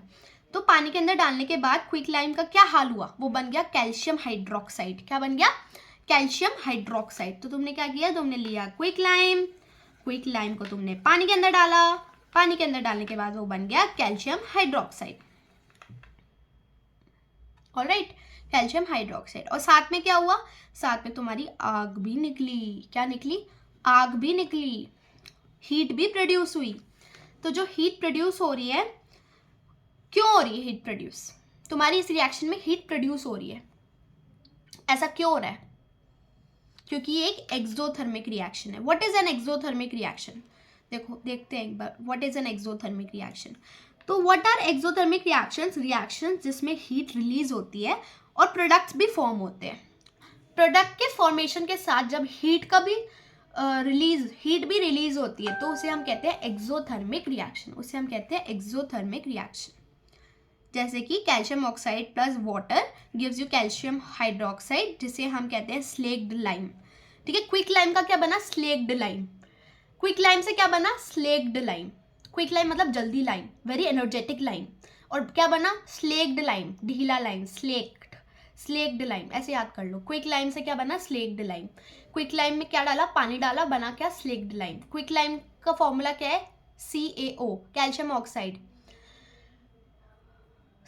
तो पानी के अंदर डालने के बाद क्विक लाइम का क्या हाल हुआ, वो बन गया कैल्शियम हाइड्रोक्साइड। क्या बन गया, कैल्शियम हाइड्रोक्साइड। तो तुमने क्या किया, तुमने लिया क्विक लाइम, क्विक लाइम को तुमने पानी के अंदर डाला, पानी के अंदर डालने के बाद वो बन गया calcium hydroxide. Alright, calcium hydroxide. और साथ में क्या हुआ, साथ में तुम्हारी आग भी निकली। क्या निकली, आग भी निकली, हीट भी प्रोड्यूस हुई। तो जो हीट प्रोड्यूस हो रही है, क्यों हो रही है हीट प्रोड्यूस, तुम्हारी इस रिएक्शन में हीट प्रोड्यूस हो रही है, ऐसा क्यों हो रहा है, क्योंकि ये एक एक्सोथर्मिक रिएक्शन है। What is an exothermic reaction, देखो देखते हैं एक बार, what is an exothermic reaction. तो what are exothermic reactions, reactions जिसमें हीट रिलीज होती है और प्रोडक्ट्स भी फॉर्म होते हैं। प्रोडक्ट के फॉर्मेशन के साथ जब हीट का भी हीट भी रिलीज होती है, तो उसे हम कहते हैं एक्सोथर्मिक रिएक्शन, उसे हम कहते हैं एक्सोथर्मिक रिएक्शन। जैसे कि calcium oxide plus water gives you calcium hydroxide, जिसे हम कहते हैं स्लेक्ड लाइम। ठीक है, क्विक लाइम का क्या बना, स्लेक्ड लाइम। क्विक लाइम से क्या बना, स्लेक्ड लाइम। क्विक लाइम मतलब जल्दी लाइम, वेरी एनर्जेटिक लाइम। और क्या बना, स्लेक्ड लाइम, ढीला लाइम, स्लेक्ड लाइम, ऐसे याद कर लो। क्विक लाइम से क्या बना, स्लेक्ड लाइम। क्विक लाइम में क्या डाला, पानी डाला, बना क्या, स्लेक्ड लाइम। क्विक लाइम का फॉर्मूला क्या है, CaO, calcium oxide.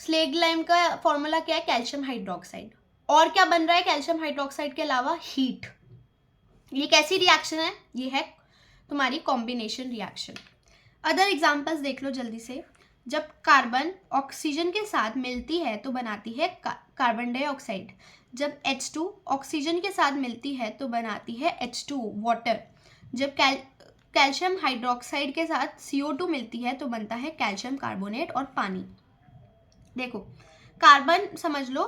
Slaked lime का फॉर्मूला क्या है, कैल्शियम हाइड्रोक्साइड। और क्या बन रहा है कैल्शियम हाइड्रोक्साइड के अलावा, हीट। ये कैसी रिएक्शन है, ये है तुम्हारी कॉम्बिनेशन रिएक्शन। अदर एग्जांपल्स देख लो जल्दी से। जब कार्बन ऑक्सीजन के साथ मिलती है तो बनाती है कार्बन डाइऑक्साइड। जब H2 ऑक्सीजन के साथ मिलती है तो बनाती है H2 वाटर। जब कैल्शियम हाइड्रोक्साइड के साथ CO2 मिलती है तो बनता है कैल्शियम कार्बोनेट और पानी। देखो कार्बन समझ लो,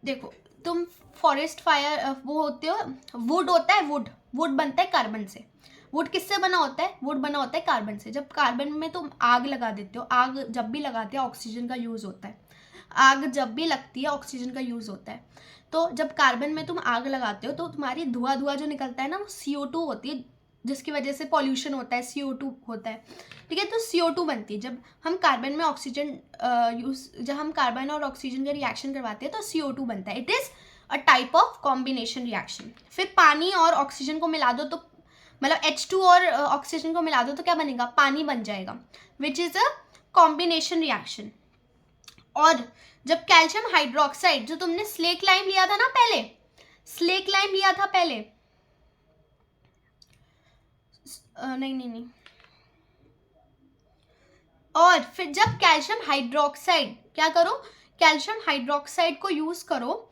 देखो तुम फॉरेस्ट फायर वो होते हो, वुड होता है, वुड बनता है कार्बन से। वुड किससे बना होता है, वुड बना होता है कार्बन से। जब कार्बन में तुम आग लगा देते हो, आग जब भी लगाते हो ऑक्सीजन का यूज़ होता है, आग जब भी लगती है ऑक्सीजन का यूज़ होता है। तो जब कार्बन में तुम आग लगाते हो तो तुम्हारी धुआं जो निकलता है ना, वो CO2 होती है, जिसकी वजह से पॉल्यूशन होता है, CO2 होता है। ठीक है, तो CO2 बनती है। जब हम कार्बन में ऑक्सीजन जब हम कार्बन और ऑक्सीजन का रिएक्शन करवाते हैं तो CO2 बनता है। It is a type of combination reaction. फिर पानी और ऑक्सीजन को मिला दो तो मतलब H2 और ऑक्सीजन को मिला दो तो क्या बनेगा, पानी बन जाएगा, which is a combination reaction. और जब कैल्शियम हाइड्रोक्साइड, जो तुमने स्लेक लाइम लिया था ना पहले, स्लेक लाइम लिया था पहले, नहीं, और फिर जब कैल्शियम हाइड्रोक्साइड, क्या करो, कैल्शियम हाइड्रोक्साइड को यूज करो।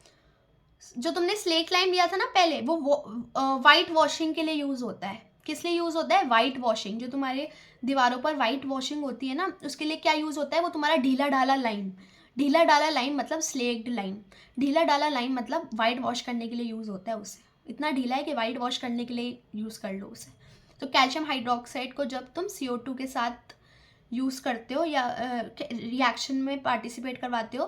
जो तुमने स्लेक लाइम लिया था ना पहले, वो वाइट वॉशिंग के लिए यूज होता है। किस लिए यूज़ होता है? White washing. जो तुम्हारे दीवारों पर वाइट वॉशिंग होती है ना, उसके लिए क्या यूज़ होता है? वो तुम्हारा ढीला ढाला लाइन, ढीला डाला लाइन मतलब स्लेक्ड लाइन, ढीला डाला लाइन मतलब वाइट वॉश करने के लिए यूज़ होता है उसे। इतना ढीला है कि वाइट वॉश करने के लिए यूज़ कर लो उसे। तो कैल्शियम हाइड्रोक्साइड को जब तुम CO2 के साथ यूज़ करते हो या रिएक्शन में पार्टिसिपेट करवाते हो,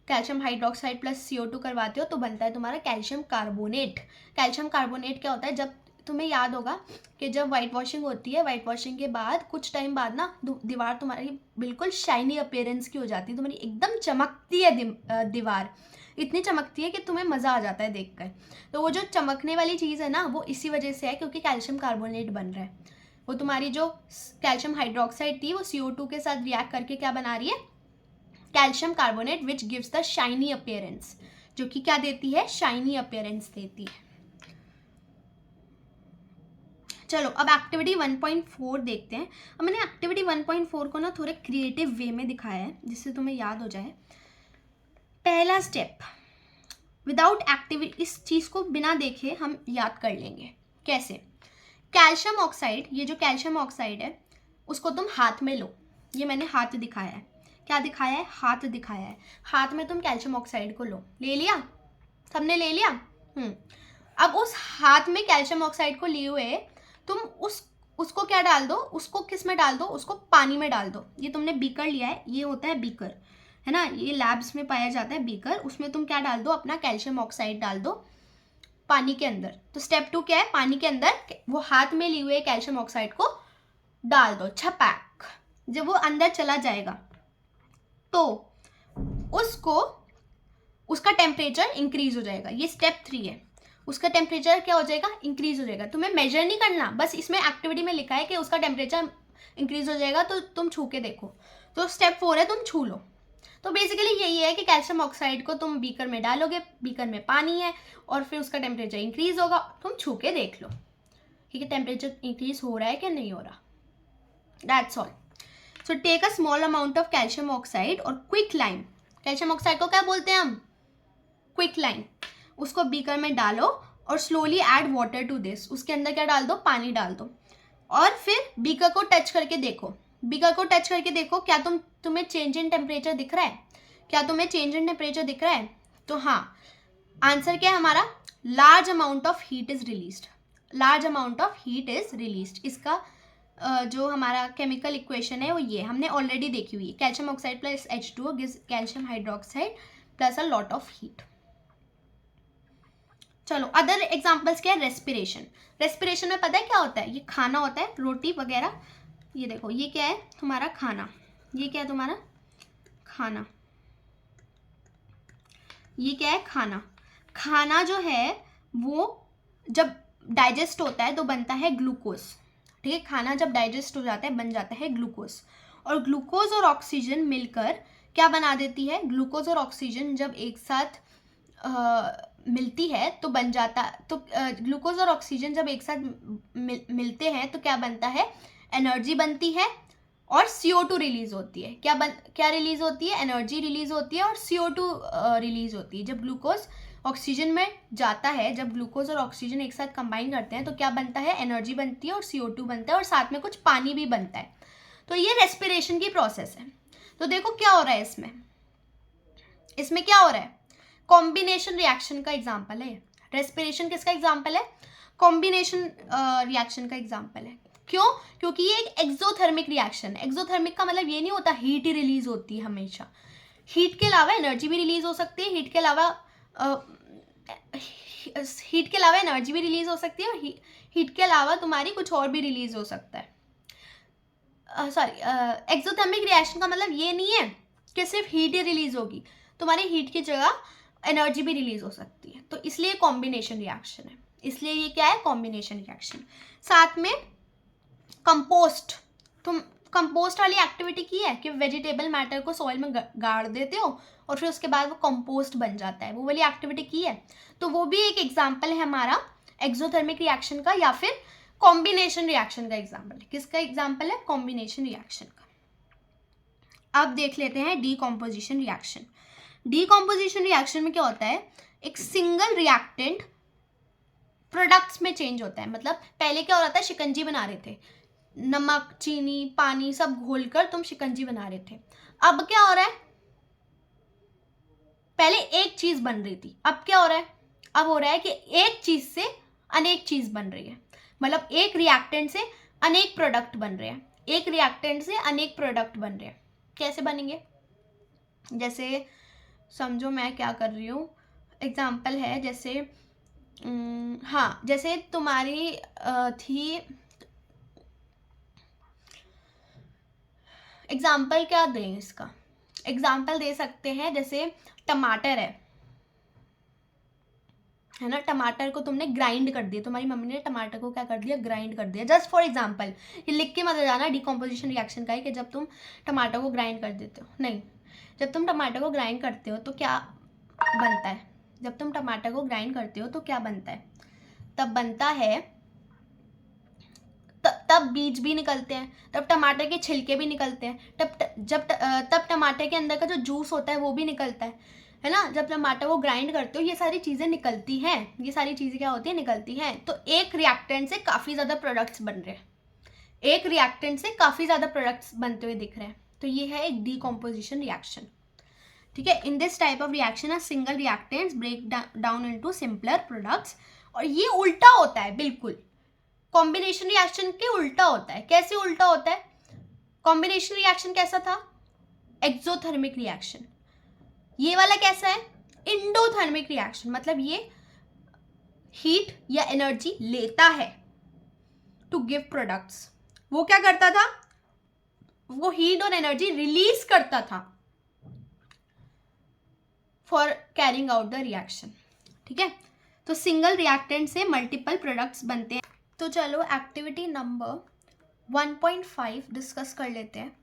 कैल्शियम हाइड्रोक्साइड प्लस CO2 करवाते हो, तो बनता है तुम्हारा कैल्शियम कार्बोनेट। कैल्शियम कार्बोनेट क्या होता है? जब तुम्हें याद होगा कि जब वाइट वॉशिंग होती है, वाइट वॉशिंग के बाद कुछ टाइम बाद ना दीवार तुम्हारी बिल्कुल शाइनी अपीयरेंस की हो जाती है, तुम्हारी एकदम चमकती है दीवार, इतनी चमकती है कि तुम्हें मज़ा आ जाता है देखकर। तो वो जो चमकने वाली चीज़ है ना, वो इसी वजह से है क्योंकि कैल्शियम कार्बोनेट बन रहा है। वो तुम्हारी जो कैल्शियम हाइड्रोक्साइड थी वो CO2 के साथ रिएक्ट करके क्या बना रही है? Calcium carbonate, which gives the shiny appearance, जो कि क्या देती है? शाइनी अपीयरेंस देती है। चलो अब एक्टिविटी 1.4 देखते हैं। अब मैंने एक्टिविटी 1.4 को ना थोड़े क्रिएटिव वे में दिखाया है जिससे तुम्हें याद हो जाए। पहला स्टेप, विदाउट एक्टिविटी, इस चीज़ को बिना देखे हम याद कर लेंगे। कैसे? कैल्शियम ऑक्साइड, ये जो कैल्शियम ऑक्साइड है उसको तुम हाथ में लो। ये मैंने हाथ दिखाया है। क्या दिखाया है? हाथ दिखाया है। हाथ में तुम कैल्शियम ऑक्साइड को लो। ले लिया? सबने ले लिया? अब उस हाथ में कैल्शियम ऑक्साइड को लिए हुए तुम उसको क्या डाल दो? उसको किस में डाल दो? उसको पानी में डाल दो। ये तुमने बीकर लिया है, ये होता है बीकर, है ना, ये लैब्स में पाया जाता है बीकर। उसमें तुम क्या डाल दो? अपना कैल्शियम ऑक्साइड डाल दो पानी के अंदर। तो स्टेप 2 क्या है? पानी के अंदर वो हाथ में लिए हुए कैल्शियम ऑक्साइड को डाल दो, छपैक। जब वो अंदर चला जाएगा तो उसका टेम्परेचर इंक्रीज हो जाएगा। ये स्टेप 3 है। उसका टेम्परेचर क्या हो जाएगा? इंक्रीज हो जाएगा। तुम्हें मेजर नहीं करना, बस इसमें एक्टिविटी में लिखा है कि उसका टेम्परेचर इंक्रीज हो जाएगा, तो तुम छू के देखो। तो स्टेप 4 है, तुम छू लो। तो बेसिकली यही है कि कैल्शियम ऑक्साइड को तुम बीकर में डालोगे, बीकर में पानी है और फिर उसका टेम्परेचर इंक्रीज होगा, तुम छू के देख लो ठीक है टेम्परेचर इंक्रीज हो रहा है कि नहीं हो रहा। That's all. So take a small amount of calcium oxide और क्विक लाइम। कैल्शियम ऑक्साइड को क्या बोलते हैं हम? Quick lime. उसको बीकर में डालो और slowly add water to this. उसके अंदर क्या डाल दो? पानी डाल दो और फिर बीकर को टच करके देखो। बीकर को टच करके देखो, क्या तुम्हें चेंज इन टेम्परेचर दिख रहा है? क्या तुम्हें चेंज इन टेम्परेचर दिख रहा है? तो हाँ, आंसर क्या है हमारा? Large amount of heat is released. Large amount of heat is released. इसका जो हमारा केमिकल इक्वेशन है वो ये हमने ऑलरेडी देखी हुई है। Calcium oxide plus H2O gives calcium hydroxide plus a lot of heat. चलो अदर एग्जांपल्स क्या है? रेस्पिरेशन। रेस्पिरेशन में पता है क्या होता है? ये खाना होता है, रोटी वगैरह। ये देखो, ये क्या है? तुम्हारा खाना। ये क्या है? तुम्हारा खाना। ये क्या है? खाना। खाना जो है वो जब डाइजेस्ट होता है तो बनता है ग्लूकोज। ठीक है, खाना जब डाइजेस्ट हो जाता है बन जाता है ग्लूकोज। और ग्लूकोज और ऑक्सीजन मिलकर क्या बना देती है? ग्लूकोज और ऑक्सीजन जब एक साथ मिलती है तो बन जाता, तो ग्लूकोज और ऑक्सीजन जब एक साथ मिलते हैं तो क्या बनता है? एनर्जी बनती है और CO2 रिलीज होती है। क्या रिलीज होती है? एनर्जी रिलीज होती है और CO2 रिलीज होती है। जब ग्लूकोज ऑक्सीजन में जाता है, जब ग्लूकोज और ऑक्सीजन एक साथ कंबाइन करते हैं तो क्या बनता है? एनर्जी बनती है और CO2 बनता है और साथ में कुछ पानी भी बनता है। तो ये रेस्पिरेशन की प्रोसेस है। तो देखो क्या हो रहा है इसमें क्या हो रहा है? कॉम्बिनेशन रिएक्शन का एग्जाम्पल है। रेस्पिरेशन किसका एग्जाम्पल है? कॉम्बिनेशन रिएक्शन का एग्जाम्पल है। क्यों? क्योंकि ये एक एक्सोथर्मिक रिएक्शन है। एक्सोथर्मिक का मतलब ये नहीं होता हीट ही रिलीज होती है हमेशा। हीट के अलावा एनर्जी भी रिलीज हो सकती है, हीट के अलावा एनर्जी भी रिलीज हो सकती है और हीट के अलावा तुम्हारी कुछ और भी रिलीज हो सकता है। एक्सोथर्मिक रिएक्शन का मतलब ये नहीं है कि सिर्फ हीट ही रिलीज होगी, तुम्हारी हीट की जगह एनर्जी भी रिलीज हो सकती है। तो इसलिए कॉम्बिनेशन रिएक्शन है। इसलिए ये क्या है? Combination reaction. साथ में कंपोस्ट। तुम कंपोस्ट वाली एक्टिविटी की है कि वेजिटेबल मैटर को सॉइल में गाड़ देते हो और फिर उसके बाद वो कंपोस्ट बन जाता है, वो वाली एक्टिविटी की है। तो वो भी एक एग्जाम्पल है हमारा एक्सोथर्मिक रिएक्शन का या फिर कॉम्बिनेशन रिएक्शन का एग्जाम्पल है। किसका एग्जाम्पल है? कॉम्बिनेशन रिएक्शन का। अब देख लेते हैं डीकॉम्पोजिशन रिएक्शन। डीकॉम्पोजिशन रिएक्शन में क्या होता है? एक सिंगल रिएक्टेंट प्रोडक्ट्स में चेंज होता है। मतलब पहले क्या हो रहा था, शिकंजी बना रहे थे, नमक चीनी पानी सब घोलकर तुम शिकंजी बना रहे थे। अब क्या हो रहा है, पहले एक चीज बन रही थी, अब क्या हो रहा है, अब हो रहा है कि एक चीज से अनेक चीज बन रही है। मतलब एक रिएक्टेंट से अनेक प्रोडक्ट बन रहे हैं, एक रिएक्टेंट से अनेक प्रोडक्ट बन रहे हैं। कैसे बनेंगे, जैसे समझो मैं क्या कर रही हूँ, एग्जाम्पल है जैसे हाँ, जैसे तुम्हारी थी, एग्जाम्पल क्या दें इसका, एग्जाम्पल दे सकते हैं जैसे टमाटर है ना, टमाटर को तुमने ग्राइंड कर दिया, तुम्हारी मम्मी ने टमाटर को क्या कर दिया, ग्राइंड कर दिया। जस्ट फॉर एग्जाम्पल, ये लिख के मत जाना डिकम्पोजिशन रिएक्शन का है कि जब तुम टमाटर को ग्राइंड कर देते हो, नहीं, जब तुम टमाटर को ग्राइंड करते हो तो क्या बनता है, जब तुम टमाटर को ग्राइंड करते हो तो क्या बनता है, तब बनता है, तब बीज भी निकलते हैं, तब टमाटर के छिलके भी निकलते हैं, तब टमाटर के अंदर का जो जूस होता है वो भी निकलता है ना। जब टमाटर को ग्राइंड करते हो ये सारी चीज़ें निकलती हैं, ये सारी चीज़ें क्या होती है, निकलती हैं। तो एक रिएक्टेंट से काफ़ी ज़्यादा प्रोडक्ट्स बन रहे हैं, एक रिएक्टेंट से काफ़ी ज़्यादा प्रोडक्ट्स बनते हुए दिख रहे हैं। तो ये है एक डीकम्पोजिशन रिएक्शन, ठीक है। In this type of reaction single reactants break down into simpler products. और ये उल्टा होता है, बिल्कुल कॉम्बिनेशन रिएक्शन के उल्टा होता है। कैसे उल्टा होता है, कॉम्बिनेशन रिएक्शन कैसा था, एक्सोथर्मिक रिएक्शन, ये वाला कैसा है, इंडोथर्मिक रिएक्शन, मतलब ये हीट या एनर्जी लेता है टू गिव प्रोडक्ट्स, वो क्या करता था, वो हीट और एनर्जी रिलीज करता था for carrying out the reaction, ठीक है। तो सिंगल रिएक्टेंट से मल्टीपल प्रोडक्ट्स बनते हैं। तो चलो एक्टिविटी नंबर 1.5 डिस्कस कर लेते हैं।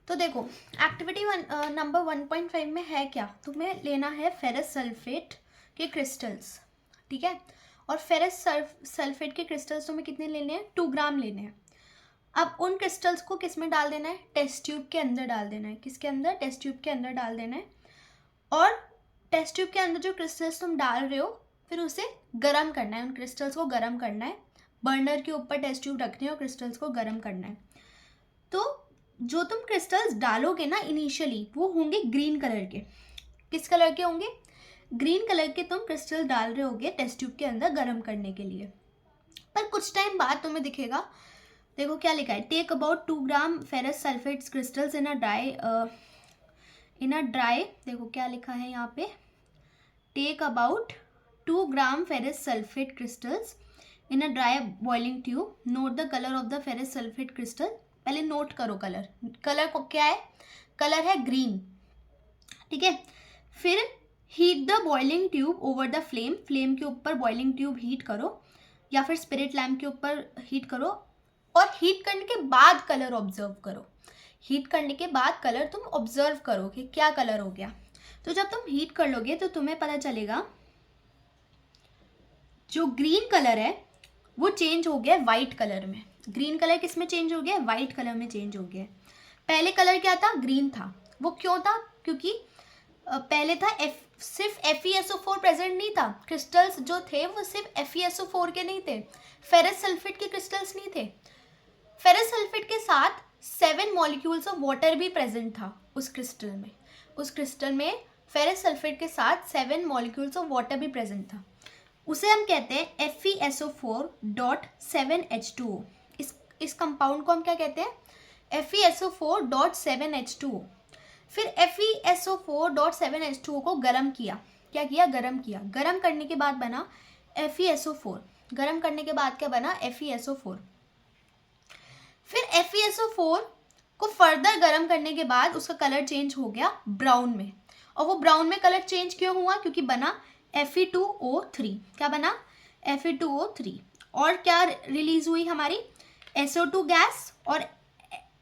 तो देखो एक्टिविटी नंबर 1.5 में है क्या, तुम्हें लेना है फेरस सल्फेट के क्रिस्टल्स, ठीक है। और फेरस सल्फेट के क्रिस्टल्स तुम्हें कितने लेने हैं, 2 ग्राम लेने हैं। अब उन क्रिस्टल्स को किस में डाल देना है, टेस्ट ट्यूब के अंदर डाल देना है। किसके अंदर, टेस्ट ट्यूब के अंदर डाल देना है। और टेस्ट ट्यूब के अंदर जो क्रिस्टल्स तुम डाल रहे हो फिर उसे गर्म करना है, उन क्रिस्टल्स को गर्म करना है। बर्नर के ऊपर टेस्ट ट्यूब रखने हैं और क्रिस्टल्स को गर्म करना है। तो जो तुम क्रिस्टल्स डालोगे ना इनिशियली वो होंगे ग्रीन कलर के। किस कलर के होंगे, ग्रीन कलर के तुम क्रिस्टल डाल रहे होगे टेस्ट ट्यूब के अंदर गर्म करने के लिए। पर कुछ टाइम बाद तुम्हें दिखेगा, देखो क्या लिखा है, take about 2 gram ferrous sulphate crystals in a dry, देखो क्या लिखा है यहाँ पे, take about 2 gram ferrous sulphate crystals in a dry boiling tube, note the colour of the ferrous sulphate crystal. पहले नोट करो कलर, कलर को क्या है, कलर है ग्रीन, ठीक है। फिर heat the boiling tube over the flame, flame के ऊपर बॉइलिंग ट्यूब हीट करो या फिर स्पिरिट लैम्प के ऊपर हीट करो। और हीट करने के बाद कलर ऑब्जर्व करो, हीट करने के बाद कलर तुम ऑब्जर्व करो कि क्या कलर हो गया। तो जब तुम हीट कर लोगे तो तुम्हें पता चलेगा जो ग्रीन कलर है वो चेंज हो गया वाइट कलर में। ग्रीन कलर किस में चेंज हो गया, वाइट कलर में चेंज हो गया। पहले कलर क्या था, ग्रीन था। वो क्यों था, क्योंकि पहले था सिर्फ FeSO4 प्रेजेंट नहीं था, क्रिस्टल्स जो थे वो सिर्फ FeSO4 के नहीं थे, फेरस सल्फेट के क्रिस्टल्स नहीं थे। फेरस सल्फेट के साथ 7 मॉलिक्यूल्स ऑफ वाटर भी प्रेजेंट था उस क्रिस्टल में। उस क्रिस्टल में फेरस सल्फेट के साथ 7 मॉलिक्यूल्स ऑफ वाटर भी प्रेजेंट था। उसे हम कहते हैं FeSO4.7H2O। इस कंपाउंड को हम क्या कहते हैं, FeSO4.7H2O। फिर FeSO4.7H2O को गर्म किया, क्या किया, गर्म किया। गर्म करने के बाद बना FeSO4। गर्म करने के बाद क्या बना, FeSO4। फिर FeSO4 को फर्दर गर्म करने के बाद उसका कलर चेंज हो गया ब्राउन में। और वो ब्राउन में कलर चेंज क्यों हुआ, क्योंकि बना Fe2O3। क्या बना, Fe2O3। और क्या रिलीज हुई हमारी, SO2 गैस और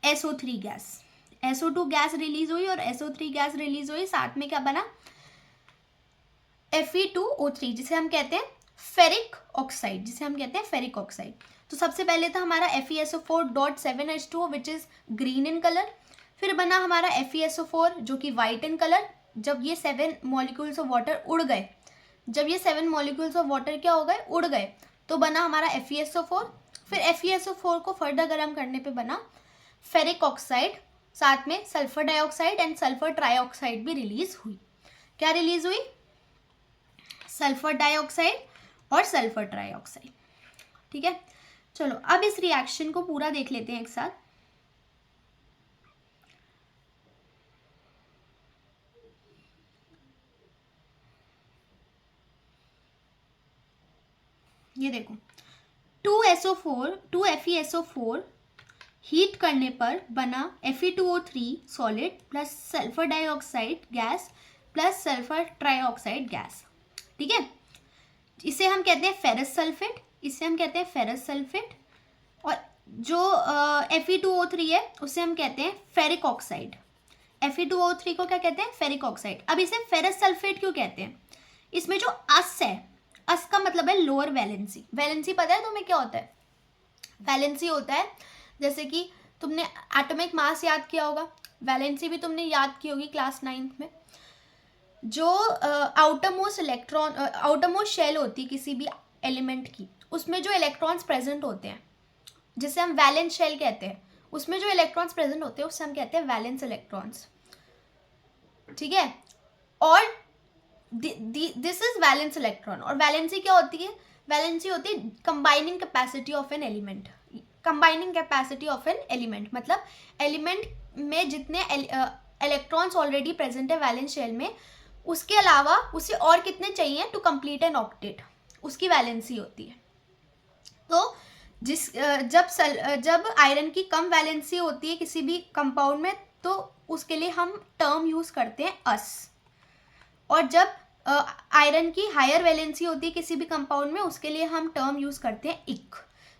SO3 gas. SO2 gas release हुई और SO3 गैस रिलीज हुई, साथ में क्या बना, Fe2O3, जिसे हम कहते हैं फेरिक ऑक्साइड, जिसे हम कहते हैं फेरिक ऑक्साइड। तो सबसे पहले था हमारा FeSO4.7H2O which is green in colour. फिर बना हमारा FeSO4 जो कि वाइट इन कलर। जब ये 7 मॉलिक्यूल्स ऑफ वाटर उड़ गए, जब ये 7 मॉलिक्यूल्स ऑफ वाटर क्या हो गए, उड़ गए, तो बना हमारा FeSO4। फिर FeSO4 को फर्दर गर्म करने पे बना फेरिक ऑक्साइड, साथ में sulphur dioxide and sulphur trioxide भी रिलीज हुई। क्या रिलीज हुई? सल्फर डाइऑक्साइड और सल्फर ट्राइऑक्साइड। ठीक है, चलो अब इस रिएक्शन को पूरा देख लेते हैं एक साथ। ये देखो 2FeSO4 हीट करने पर बना Fe2O3 solid plus sulphur dioxide gas plus sulphur trioxide gas. ठीक है, इसे हम कहते हैं फेरस सल्फेट, इसे हम कहते हैं फेरस सल्फेट। और जो Fe2O3 है उसे हम कहते हैं फेरिक ऑक्साइड। Fe2O3 को क्या कहते हैं? Ferric oxide. अब इसे फेरस सल्फेट क्यों कहते हैं? इसमें जो अस है, अस का मतलब है लोअर वैलेंसी। वैलेंसी पता है तुम्हें क्या होता है? वैलेंसी होता है जैसे कि तुमने एटॉमिक मास याद किया होगा, वैलेंसी भी तुमने याद की होगी क्लास 9th में। जो आउटर मोस्ट शेल होती है किसी भी एलिमेंट की, उसमें जो इलेक्ट्रॉन्स प्रेजेंट होते हैं जिसे हम वैलेंस शेल कहते हैं, उसमें जो इलेक्ट्रॉन्स प्रेजेंट होते हैं उससे हम कहते हैं वैलेंस इलेक्ट्रॉन्स। ठीक है, और दिस इज वैलेंस इलेक्ट्रॉन। और वैलेंसी क्या होती है? वैलेंसी होती है combining capacity of an element. Combining capacity of an element मतलब एलिमेंट में जितने इलेक्ट्रॉन्स ऑलरेडी प्रेजेंट है वैलेंस शेल में, उसके अलावा उसे और कितने चाहिए टू कंप्लीट एन ऑक्टेट, उसकी वैलेंसी होती है। तो जब आयरन की कम वैलेंसी होती है किसी भी कंपाउंड में, तो उसके लिए हम टर्म यूज करते हैं अस। और जब आयरन की हायर वैलेंसी होती है किसी भी कंपाउंड में, उसके लिए हम टर्म यूज करते हैं इक।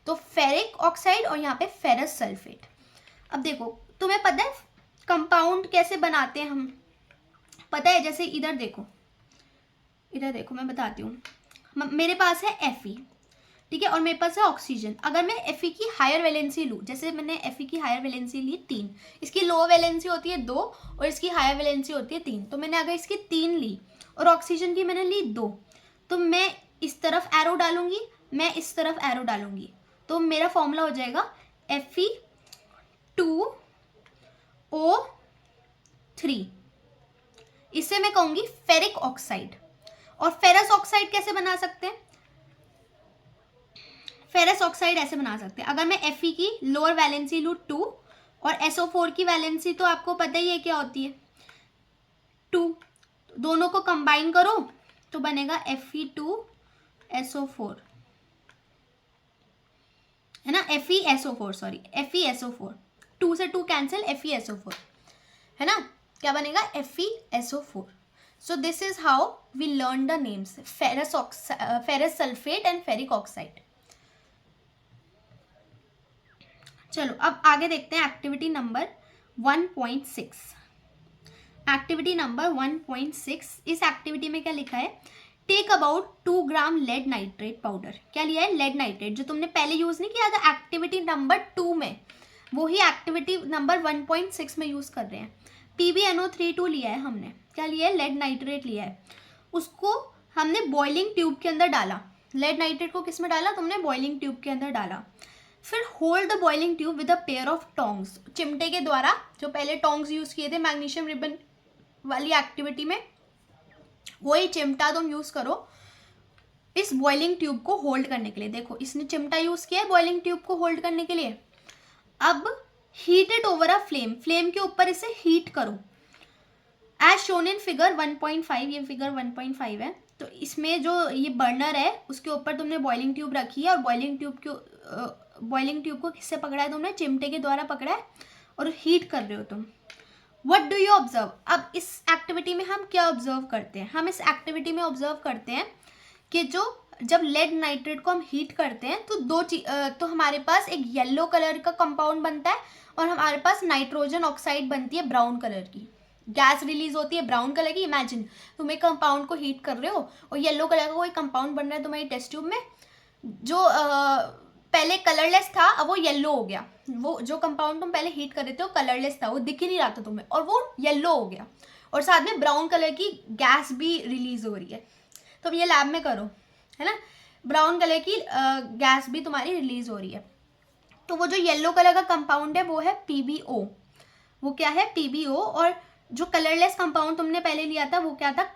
तो फेरिक ऑक्साइड और यहाँ पे फेरस सल्फेट। अब देखो, तुम्हें पता है कंपाउंड कैसे बनाते हैं हम? पता है, जैसे इधर देखो मैं बताती हूँ। मेरे पास है Fe, ठीक है, और मेरे पास है ऑक्सीजन। अगर मैं Fe की हायर वैलेंसी लूँ, जैसे मैंने Fe की हायर वैलेंसी ली 3, इसकी लो वैलेंसी होती है 2 और इसकी हायर वैलेंसी होती है 3, तो मैंने अगर इसकी 3 ली और ऑक्सीजन की मैंने ली 2, तो मैं इस तरफ एरो डालूंगी, मैं इस तरफ एरो डालूंगी, तो मेरा फॉर्मूला हो जाएगा Fe2O3। इसे मैं कहूंगी फेरिक ऑक्साइड। और फेरस ऑक्साइड कैसे बना सकते हैं? फेरस ऑक्साइड ऐसे बना सकते हैं, अगर मैं Fe की लोअर वैलेंसी लूँ 2 और SO4 की वैलेंसी तो आपको पता ही है क्या होती है 2, दोनों को कंबाइन करो तो बनेगा Fe2SO4, है ना, FeSO4, सॉरी FeSO4, 2 से 2 कैंसिल, FeSO4, है ना, क्या बनेगा FeSO4। So this is how we learn the names ferrous sulphate and ferric oxide. चलो अब आगे देखते हैं एक्टिविटी नंबर 1.6। एक्टिविटी नंबर 1.6, इस एक्टिविटी में क्या लिखा है? Take about 2 gram lead nitrate powder. क्या लिया है? लेड नाइट्रेट, जो तुमने पहले यूज नहीं किया था एक्टिविटी नंबर 2 में, वही एक्टिविटी नंबर 1.6 में यूज कर रहे हैं। PbNO32 लिया है हमने, क्या लिया है? लेड नाइट्रेट लिया है। उसको हमने बॉइलिंग ट्यूब के अंदर डाला। लेड नाइट्रेट को किस में डाला? तुमने बॉइलिंग ट्यूब के अंदर डाला। फिर hold the boiling tube with a pair of tongs, चिमटे के द्वारा, जो पहले टोंग्स यूज किए थे मैग्नीशियम रिबन वाली एक्टिविटी में, वही चिमटा तुम यूज करो इस बॉइलिंग ट्यूब को होल्ड करने के लिए। देखो इसने चिमटा यूज किया है बॉइलिंग ट्यूब को होल्ड करने के लिए। अब heat it over a flame, flame के ऊपर इसे हीट करो एज शोन इन फिगर 1.5। ये फिगर 1.5 है। तो इसमें जो ये बर्नर है उसके ऊपर तुमने बॉइलिंग ट्यूब रखी है और बॉइलिंग ट्यूब को किससे पकड़ा है? तुमने चिमटे के द्वारा पकड़ा है और हीट कर रहे हो तुम। What do you observe? अब इस एक्टिविटी में हम क्या ऑब्जर्व करते हैं? हम इस एक्टिविटी में ऑब्जर्व करते हैं कि जब लेड नाइट्रेट को हम हीट करते हैं तो हमारे पास एक येलो कलर का कंपाउंड बनता है और हमारे पास नाइट्रोजन ऑक्साइड बनती है ब्राउन कलर की। गैस रिलीज होती है ब्राउन कलर की। इमेजिन तुम एक कंपाउंड को हीट कर रहे हो और येलो कलर का कोई कंपाउंड बन रहा है तुम्हारी टेस्ट ट्यूब में, जो पहले कलरलेस था अब वो येलो हो गया। वो जो कंपाउंड तुम पहले हीट कर रहे थे वो कलरलेस था, वो दिख ही नहीं रहा था तुम्हें, और वो येलो हो गया और साथ में ब्राउन कलर की गैस भी रिलीज हो रही है। तो ये लैब में करो, है ना। ब्राउन कलर की गैस भी तुम्हारी रिलीज हो रही है। तो वो जो येलो कलर का कंपाउंड है वो है PbO। वो क्या है? PbO। और जो कलरलेस कंपाउंड तुमने पहले लिया था वो क्या था?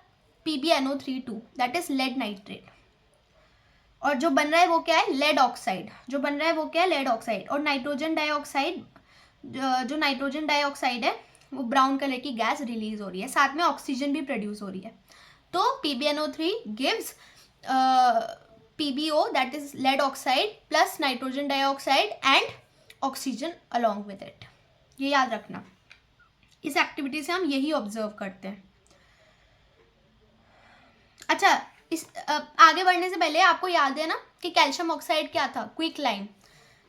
PbNO32, that is lead nitrate. और जो बन रहा है वो क्या है? Lead oxide. जो बन रहा है वो क्या है? Lead oxide. और नाइट्रोजन डाइऑक्साइड, जो नाइट्रोजन डाइऑक्साइड है वो ब्राउन कलर की गैस रिलीज हो रही है, साथ में ऑक्सीजन भी प्रोड्यूस हो रही है। तो PbNO3 gives PbO, that is lead oxide plus nitrogen dioxide and oxygen along with it. ये याद रखना, इस एक्टिविटी से हम यही ऑब्जर्व करते हैं। अच्छा, इस आगे बढ़ने से पहले आपको याद है ना कि कैल्शियम ऑक्साइड क्या था? Quick lime.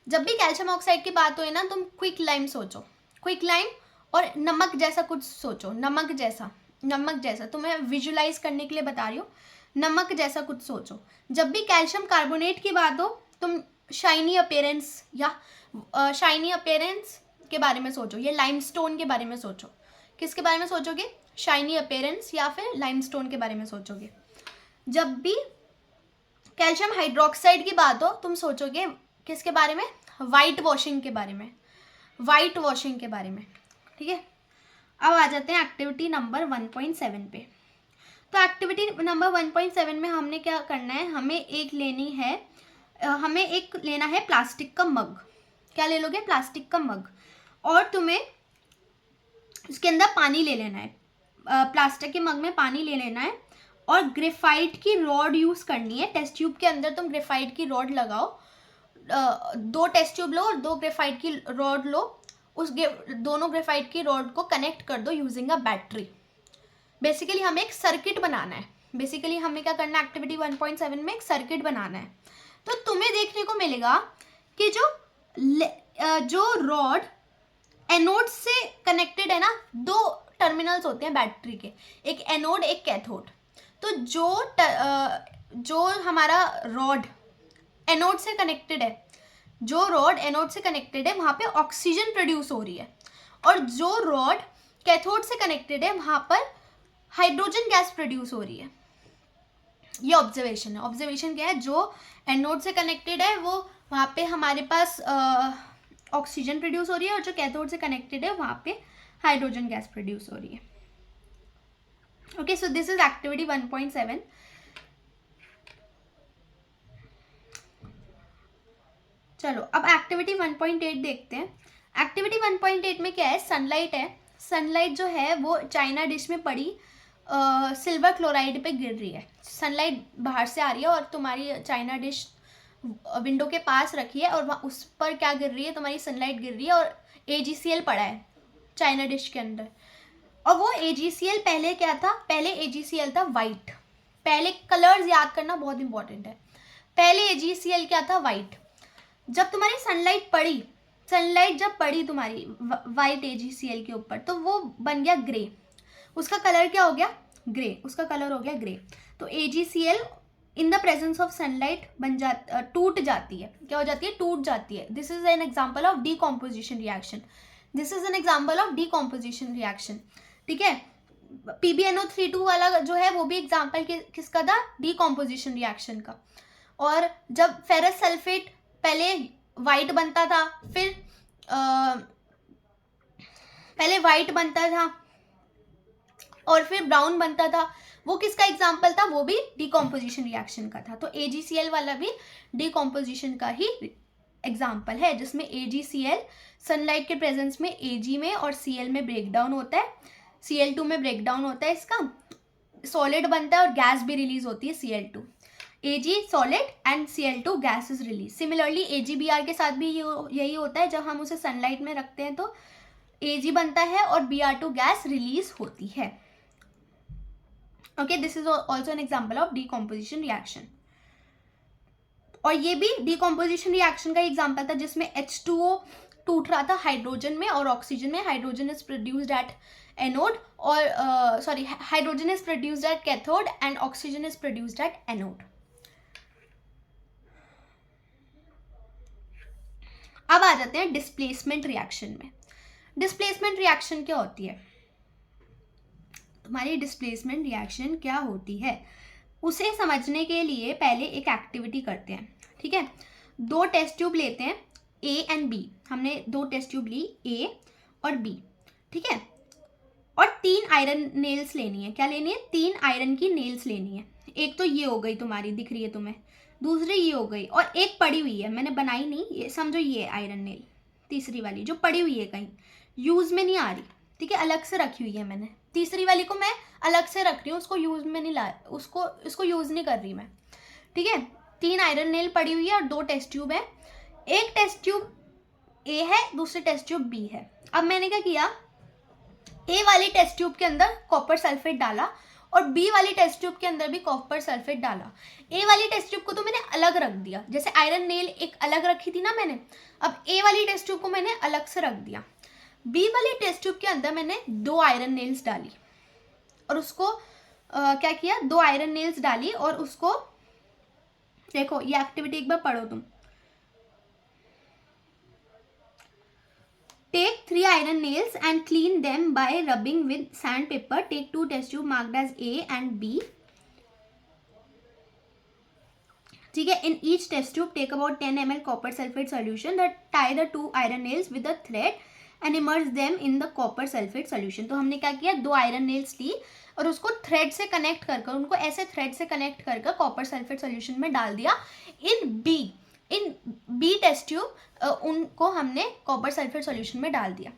जब भी कैल्शियम ऑक्साइड की बात हो ना तुम क्विक लाइम सोचो। क्विक लाइम और नमक जैसा कुछ सोचो। नमक जैसा तुम्हें विजुलाइज करने के लिए बता रही हूँ। नमक जैसा कुछ सोचो। जब भी कैल्शियम कार्बोनेट की बात हो तुम शाइनी अपीयरेंस के बारे में सोचो, या लाइमस्टोन के बारे में सोचो। किसके बारे में सोचोगे? शाइनी अपीयरेंस या फिर लाइमस्टोन के बारे में सोचोगे। जब भी कैल्शियम हाइड्रोक्साइड की बात हो तुम सोचोगे किसके बारे में? वाइट वॉशिंग के बारे में। ठीक है। अब आ जाते हैं एक्टिविटी नंबर 1.7 पे। तो एक्टिविटी नंबर 1.7 में हमने क्या करना है? हमें एक लेना है प्लास्टिक का मग। क्या ले लोगे? प्लास्टिक का मग। और तुम्हें उसके अंदर पानी ले लेना है। प्लास्टिक के मग में पानी ले लेना है और ग्रेफाइट की रॉड यूज करनी है। टेस्ट ट्यूब के अंदर तुम ग्रेफाइट की रॉड लगाओ। 2 टेस्ट ट्यूब लो और 2 ग्रेफाइट की रॉड लो। उस दोनों ग्रेफाइट की रॉड को कनेक्ट कर दो यूजिंग अ बैटरी। बेसिकली हमें एक सर्किट बनाना है। हमें क्या करना है? एक्टिविटी 1.7 में एक सर्किट बनाना है। तो तुम्हें देखने को मिलेगा कि जो रॉड एनोड से कनेक्टेड है ना, 2 टर्मिनल्स होते हैं बैटरी के, एक एनोड एक कैथोड। तो जो हमारा रॉड एनोड से कनेक्टेड है, वहाँ पे ऑक्सीजन प्रोड्यूस हो रही है। और जो रॉड कैथोड से कनेक्टेड है वहाँ पर हाइड्रोजन गैस प्रोड्यूस हो रही है। ये ऑब्जर्वेशन है। ऑब्जर्वेशन क्या है? जो एनोड से कनेक्टेड है वो वहाँ पे हमारे पास ऑक्सीजन प्रोड्यूस हो रही है, और जो कैथोड से कनेक्टेड है वहाँ पे हाइड्रोजन गैस प्रोड्यूस हो रही है। Okay, so this is activity 1.7। चलो अब एक्टिविटी 1.8 देखते हैं। एक्टिविटी 1.8 में क्या है? सनलाइट है। सनलाइट जो है वो चाइना डिश में पड़ी सिल्वर क्लोराइड पे गिर रही है। सनलाइट बाहर से आ रही है और तुम्हारी चाइना डिश विंडो के पास रखी है, और उस पर क्या गिर रही है? तुम्हारी सनलाइट गिर रही है और AgCl पड़ा है चाइना डिश के अंदर। और वो AgCl पहले क्या था? पहले AgCl था वाइट। पहले कलर्स याद करना बहुत इंपॉर्टेंट है। पहले AgCl क्या था? वाइट। जब तुम्हारी सनलाइट जब पड़ी तुम्हारी वाइट AgCl के ऊपर, तो वो बन गया ग्रे। उसका कलर क्या हो गया? ग्रे। उसका कलर हो गया ग्रे। तो AgCl in the presence of sunlight टूट जाती है। क्या हो जाती है? टूट जाती है। This is an example of decomposition reaction. ठीक है। PbNO32 वाला जो है वो भी एग्जाम्पल किसका था? डीकॉम्पोजिशन रिएक्शन का। और जब फेरस सल्फेट पहले वाइट बनता था, फिर पहले वाइट बनता था और फिर ब्राउन बनता था, वो किसका एग्जाम्पल था? वो भी डीकॉम्पोजिशन रिएक्शन का था। तो AgCl वाला भी डीकॉम्पोजिशन का ही एग्जाम्पल है, जिसमें AgCl सनलाइट के प्रेजेंस में Ag में और Cl में ब्रेकडाउन होता है, Cl2 में ब्रेकडाउन होता है, इसका सॉलिड बनता है और गैस भी रिलीज होती है Cl2। Ag solid and Cl2 gas is release. Similarly AgBr के साथ भी यही होता है। जब हम उसे सनलाइट में रखते हैं तो Ag बनता है और Br2 गैस रिलीज होती है। Okay, this is also an example of decomposition reaction. और ये भी डीकॉम्पोजिशन रिएक्शन का एग्जाम्पल था जिसमें H2O टूट रहा था हाइड्रोजन में और ऑक्सीजन में। Hydrogen is produced at anode और hydrogen is produced at cathode and oxygen is produced at anode. अब आ जाते हैं डिस्प्लेसमेंट रिएक्शन में। डिस्प्लेसमेंट रिएक्शन क्या होती है? तुम्हारी डिस्प्लेसमेंट रिएक्शन क्या होती है? उसे समझने के लिए पहले एक एक्टिविटी करते हैं, ठीक है। 2 टेस्ट ट्यूब लेते हैं, ए एंड बी। हमने 2 टेस्ट ट्यूब ली, ए और बी, ठीक है। और 3 आयरन नेल्स लेनी है। क्या लेनी है? 3 आयरन की नेल्स लेनी है। एक तो ये हो गई तुम्हारी, दिख रही है तुम्हें, दूसरी ये हो गई, और एक पड़ी हुई है, मैंने बनाई नहीं, ये समझो ये आयरन नेल, तीसरी वाली जो पड़ी हुई है कहीं, यूज में नहीं आ रही, ठीक है, अलग से रखी हुई है मैंने। तीसरी वाली को मैं अलग से रख रही हूँ, उसको यूज में नहीं ला, उसको यूज नहीं कर रही मैं, ठीक है। 3 आयरन नेल पड़ी हुई है और 2 टेस्ट ट्यूब है। एक टेस्ट ट्यूब ए है, दूसरे टेस्ट ट्यूब बी है। अब मैंने क्या किया, ए वाली टेस्ट ट्यूब के अंदर कॉपर सल्फेट डाला और बी वाली टेस्ट ट्यूब के अंदर भी कॉपर सल्फेट डाला। ए वाली टेस्ट ट्यूब को तो मैंने अलग रख दिया, जैसे आयरन नेल एक अलग रखी थी ना मैंने, अब ए वाली टेस्ट ट्यूब को मैंने अलग से रख दिया। बी वाली टेस्ट ट्यूब के अंदर मैंने 2 आयरन नेल्स डाली और उसको क्या किया, 2 आयरन नेल्स डाली और उसको, देखो ये एक्टिविटी एक बार पढ़ो तुम। Take 3 iron nails and clean them by rubbing with sandpaper. Take 2 test tube marked as A and B. ठीक है, in each test tube take about 10 ml copper sulfate solution. That tie the 2 iron nails with a thread and immerse them in the copper sulfate solution. तो हमने क्या किया, 2 iron nails ली और उसको थ्रेड से कनेक्ट कर कर, उनको ऐसे थ्रेड से कनेक्ट कर कर कॉपर सल्फेट सोल्यूशन में डाल दिया। इन बी टेस्ट ट्यूब उनको हमने कॉपर सल्फेट सॉल्यूशन में डाल दिया।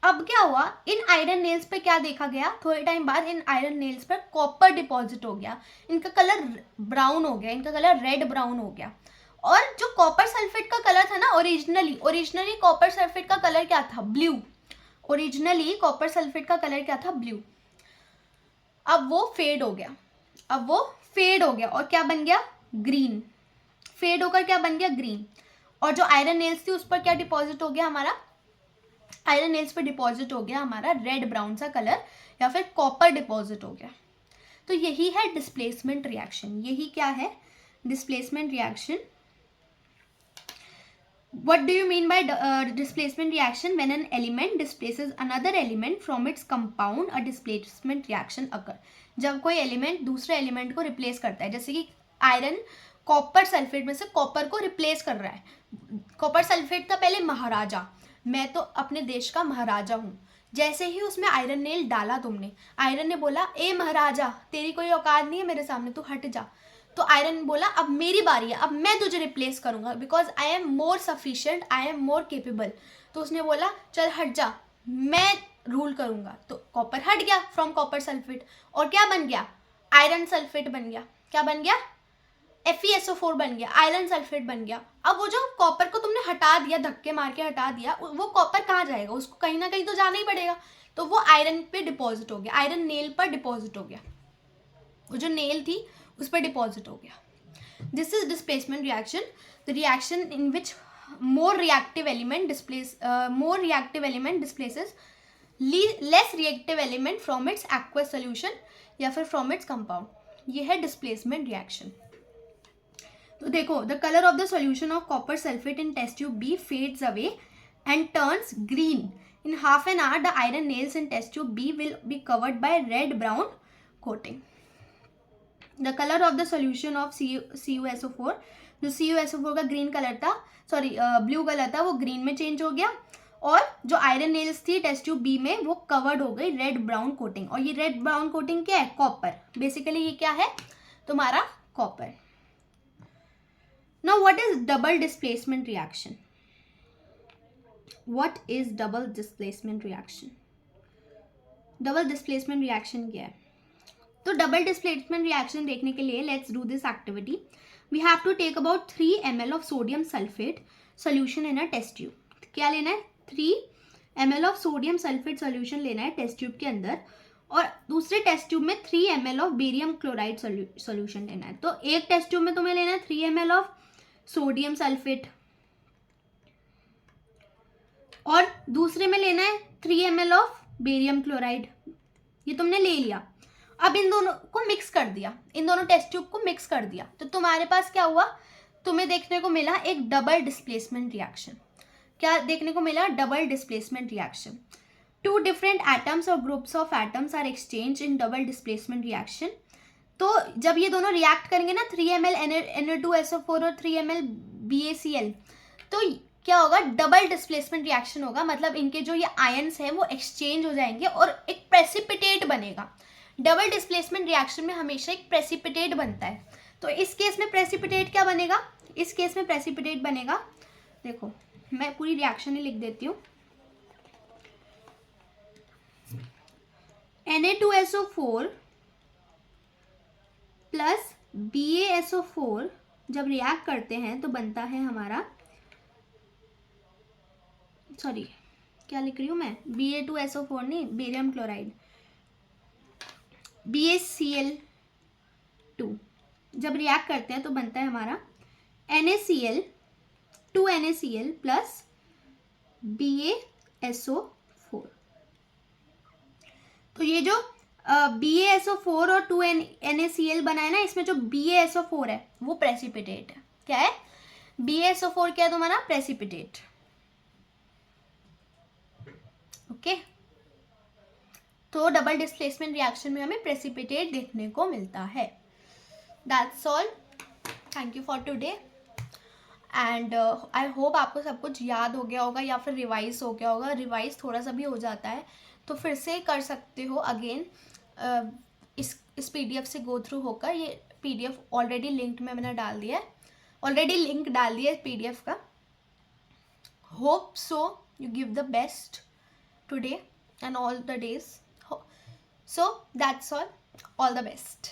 अब क्या हुआ, इन आयरन नेल्स पे क्या देखा गया, थोड़े टाइम बाद इन आयरन नेल्स पर कॉपर डिपॉजिट हो गया, इनका कलर ब्राउन हो गया, इनका कलर रेड ब्राउन हो गया। और जो कॉपर सल्फेट का कलर था ना, ओरिजिनली कॉपर सल्फेट का कलर क्या था, ब्लू। ओरिजिनली कॉपर सल्फेट का कलर क्या था, ब्लू। अब वो फेड हो गया, और क्या बन गया, ग्रीन। फेड होकर क्या बन गया, ग्रीन। और जो आयरन नेल्स थी उस पर क्या डिपॉजिट हो गया हमारा, आयरन नेल्स पर डिपॉजिट हो गया हमारा रेड ब्राउन सा कलर, या फिर कॉपर डिपॉजिट हो गया। तो यही है डिस्प्लेसमेंट रिएक्शन। यही क्या है, displacement reaction. What do you mean by displacement reaction? When an element displaces another element from its compound, a displacement reaction occur. जब कोई एलिमेंट दूसरे एलिमेंट को रिप्लेस करता है, जैसे कि आयरन कॉपर सल्फेट में से कॉपर को रिप्लेस कर रहा है। कॉपर सल्फेट था पहले महाराजा, मैं तो अपने देश का महाराजा हूँ। जैसे ही उसमें आयरन नेल डाला तुमने, आयरन ने बोला ए महाराजा तेरी कोई औकात नहीं है मेरे सामने, तू हट जा। तो आयरन बोला अब मेरी बारी है, अब मैं तुझे रिप्लेस करूंगा, because I am more sufficient, I am more capable. तो उसने बोला चल हट जा, मैं रूल करूंगा। तो कॉपर हट गया फ्रॉम कॉपर सल्फेट, और क्या बन गया, आयरन सल्फेट बन गया। क्या बन गया, FeSO4 बन गया, आयरन सल्फेट बन गया। अब वो जो कॉपर को तुमने हटा दिया, धक्के मार के हटा दिया, वो कॉपर कहाँ जाएगा, उसको कहीं ना कहीं तो जाना ही पड़ेगा। तो वो आयरन पे डिपॉजिट हो गया, आयरन नेल पर डिपॉजिट हो गया, वो जो नेल थी उस पर डिपॉजिट हो गया। This is displacement reaction, the reaction in which more reactive element displaces less reactive element from its aqueous solution या फिर from its compound। ये है displacement reaction। तो देखो, the color of the solution of copper sulfate in test tube B fades away and turns green. In half an hour, the iron nails in test tube B will be covered by red brown coating. The color of the solution of CuSO4, जो CuSO4 का ग्रीन कलर था, सॉरी ब्लू कलर था, वो ग्रीन में चेंज हो गया। और जो आयरन नेल्स थी टेस्ट ट्यूब बी में, वो कवर्ड हो गई रेड ब्राउन कोटिंग। और ये रेड ब्राउन कोटिंग क्या है, कॉपर। बेसिकली ये क्या है तुम्हारा, copper. Now what is double displacement reaction? What is double displacement reaction? Double displacement reaction क्या है? तो डबल डिस्प्लेसमेंट रिएक्शन देखने के लिए let's do this activity. We have to take about 3 ml of sodium sulphate solution in a test tube. क्या लेना है, 3 ml of sodium sulphate solution लेना है टेस्ट ट्यूब के अंदर, और दूसरे टेस्ट ट्यूब में 3 ml of barium chloride solution लेना है। तो एक टेस्ट ट्यूब में तुम्हें लेना है 3 ml ऑफ सोडियम सल्फेट, और दूसरे में लेना है 3 ml ऑफ बेरियम क्लोराइड। ये तुमने ले लिया। अब इन दोनों को मिक्स कर दिया, इन दोनों टेस्ट ट्यूब को मिक्स कर दिया, तो तुम्हारे पास क्या हुआ, तुम्हें देखने को मिला एक डबल डिस्प्लेसमेंट रिएक्शन। क्या देखने को मिला, double displacement reaction. 2 different atoms or groups of atoms are exchanged in double displacement reaction. तो जब ये दोनों रिएक्ट करेंगे ना 3 ml Na2SO4 और 3 ml BaCl, तो क्या होगा, डबल डिस्प्लेसमेंट रिएक्शन होगा, मतलब इनके जो ये आयंस हैं वो एक्सचेंज हो जाएंगे और एक प्रेसिपिटेट बनेगा। डबल डिस्प्लेसमेंट रिएक्शन में हमेशा एक प्रेसिपिटेट बनता है। तो इस केस में प्रेसिपिटेट क्या बनेगा, इस केस में प्रेसिपिटेट बनेगा, देखो मैं पूरी रिएक्शन ही लिख देती हूँ। Na2SO4 प्लस BaSO4 जब रिएक्ट करते हैं तो बनता है हमारा, सॉरी क्या लिख रही हूँ मैं, Ba2SO4 नहीं, बेरियम क्लोराइड, BaCl2 जब रिएक्ट करते हैं तो बनता है हमारा NaCl 2NaCl प्लस BaSO4। तो ये जो BaSO4 और 2NaCl बना है ना, इसमें जो BaSO4 है वो प्रेसिपिटेट है। क्या है, BaSO4 क्या है तुम्हारा, प्रेसिपिटेट। ओके, तो डबल डिस्प्लेसमेंट रिएक्शन में हमें प्रेसिपिटेट देखने को मिलता है। That's all, thank you for today and I hope आपको सब कुछ याद हो गया होगा या फिर रिवाइज हो गया होगा। रिवाइज थोड़ा सा भी हो जाता है तो फिर से कर सकते हो अगेन, इस PDF से गो थ्रू होकर। ये PDF ऑलरेडी लिंक में मैंने डाल दिया है, ऑलरेडी लिंक डाल दिया है PDF का। Hope so you give the best today and all the days. So that's all the best.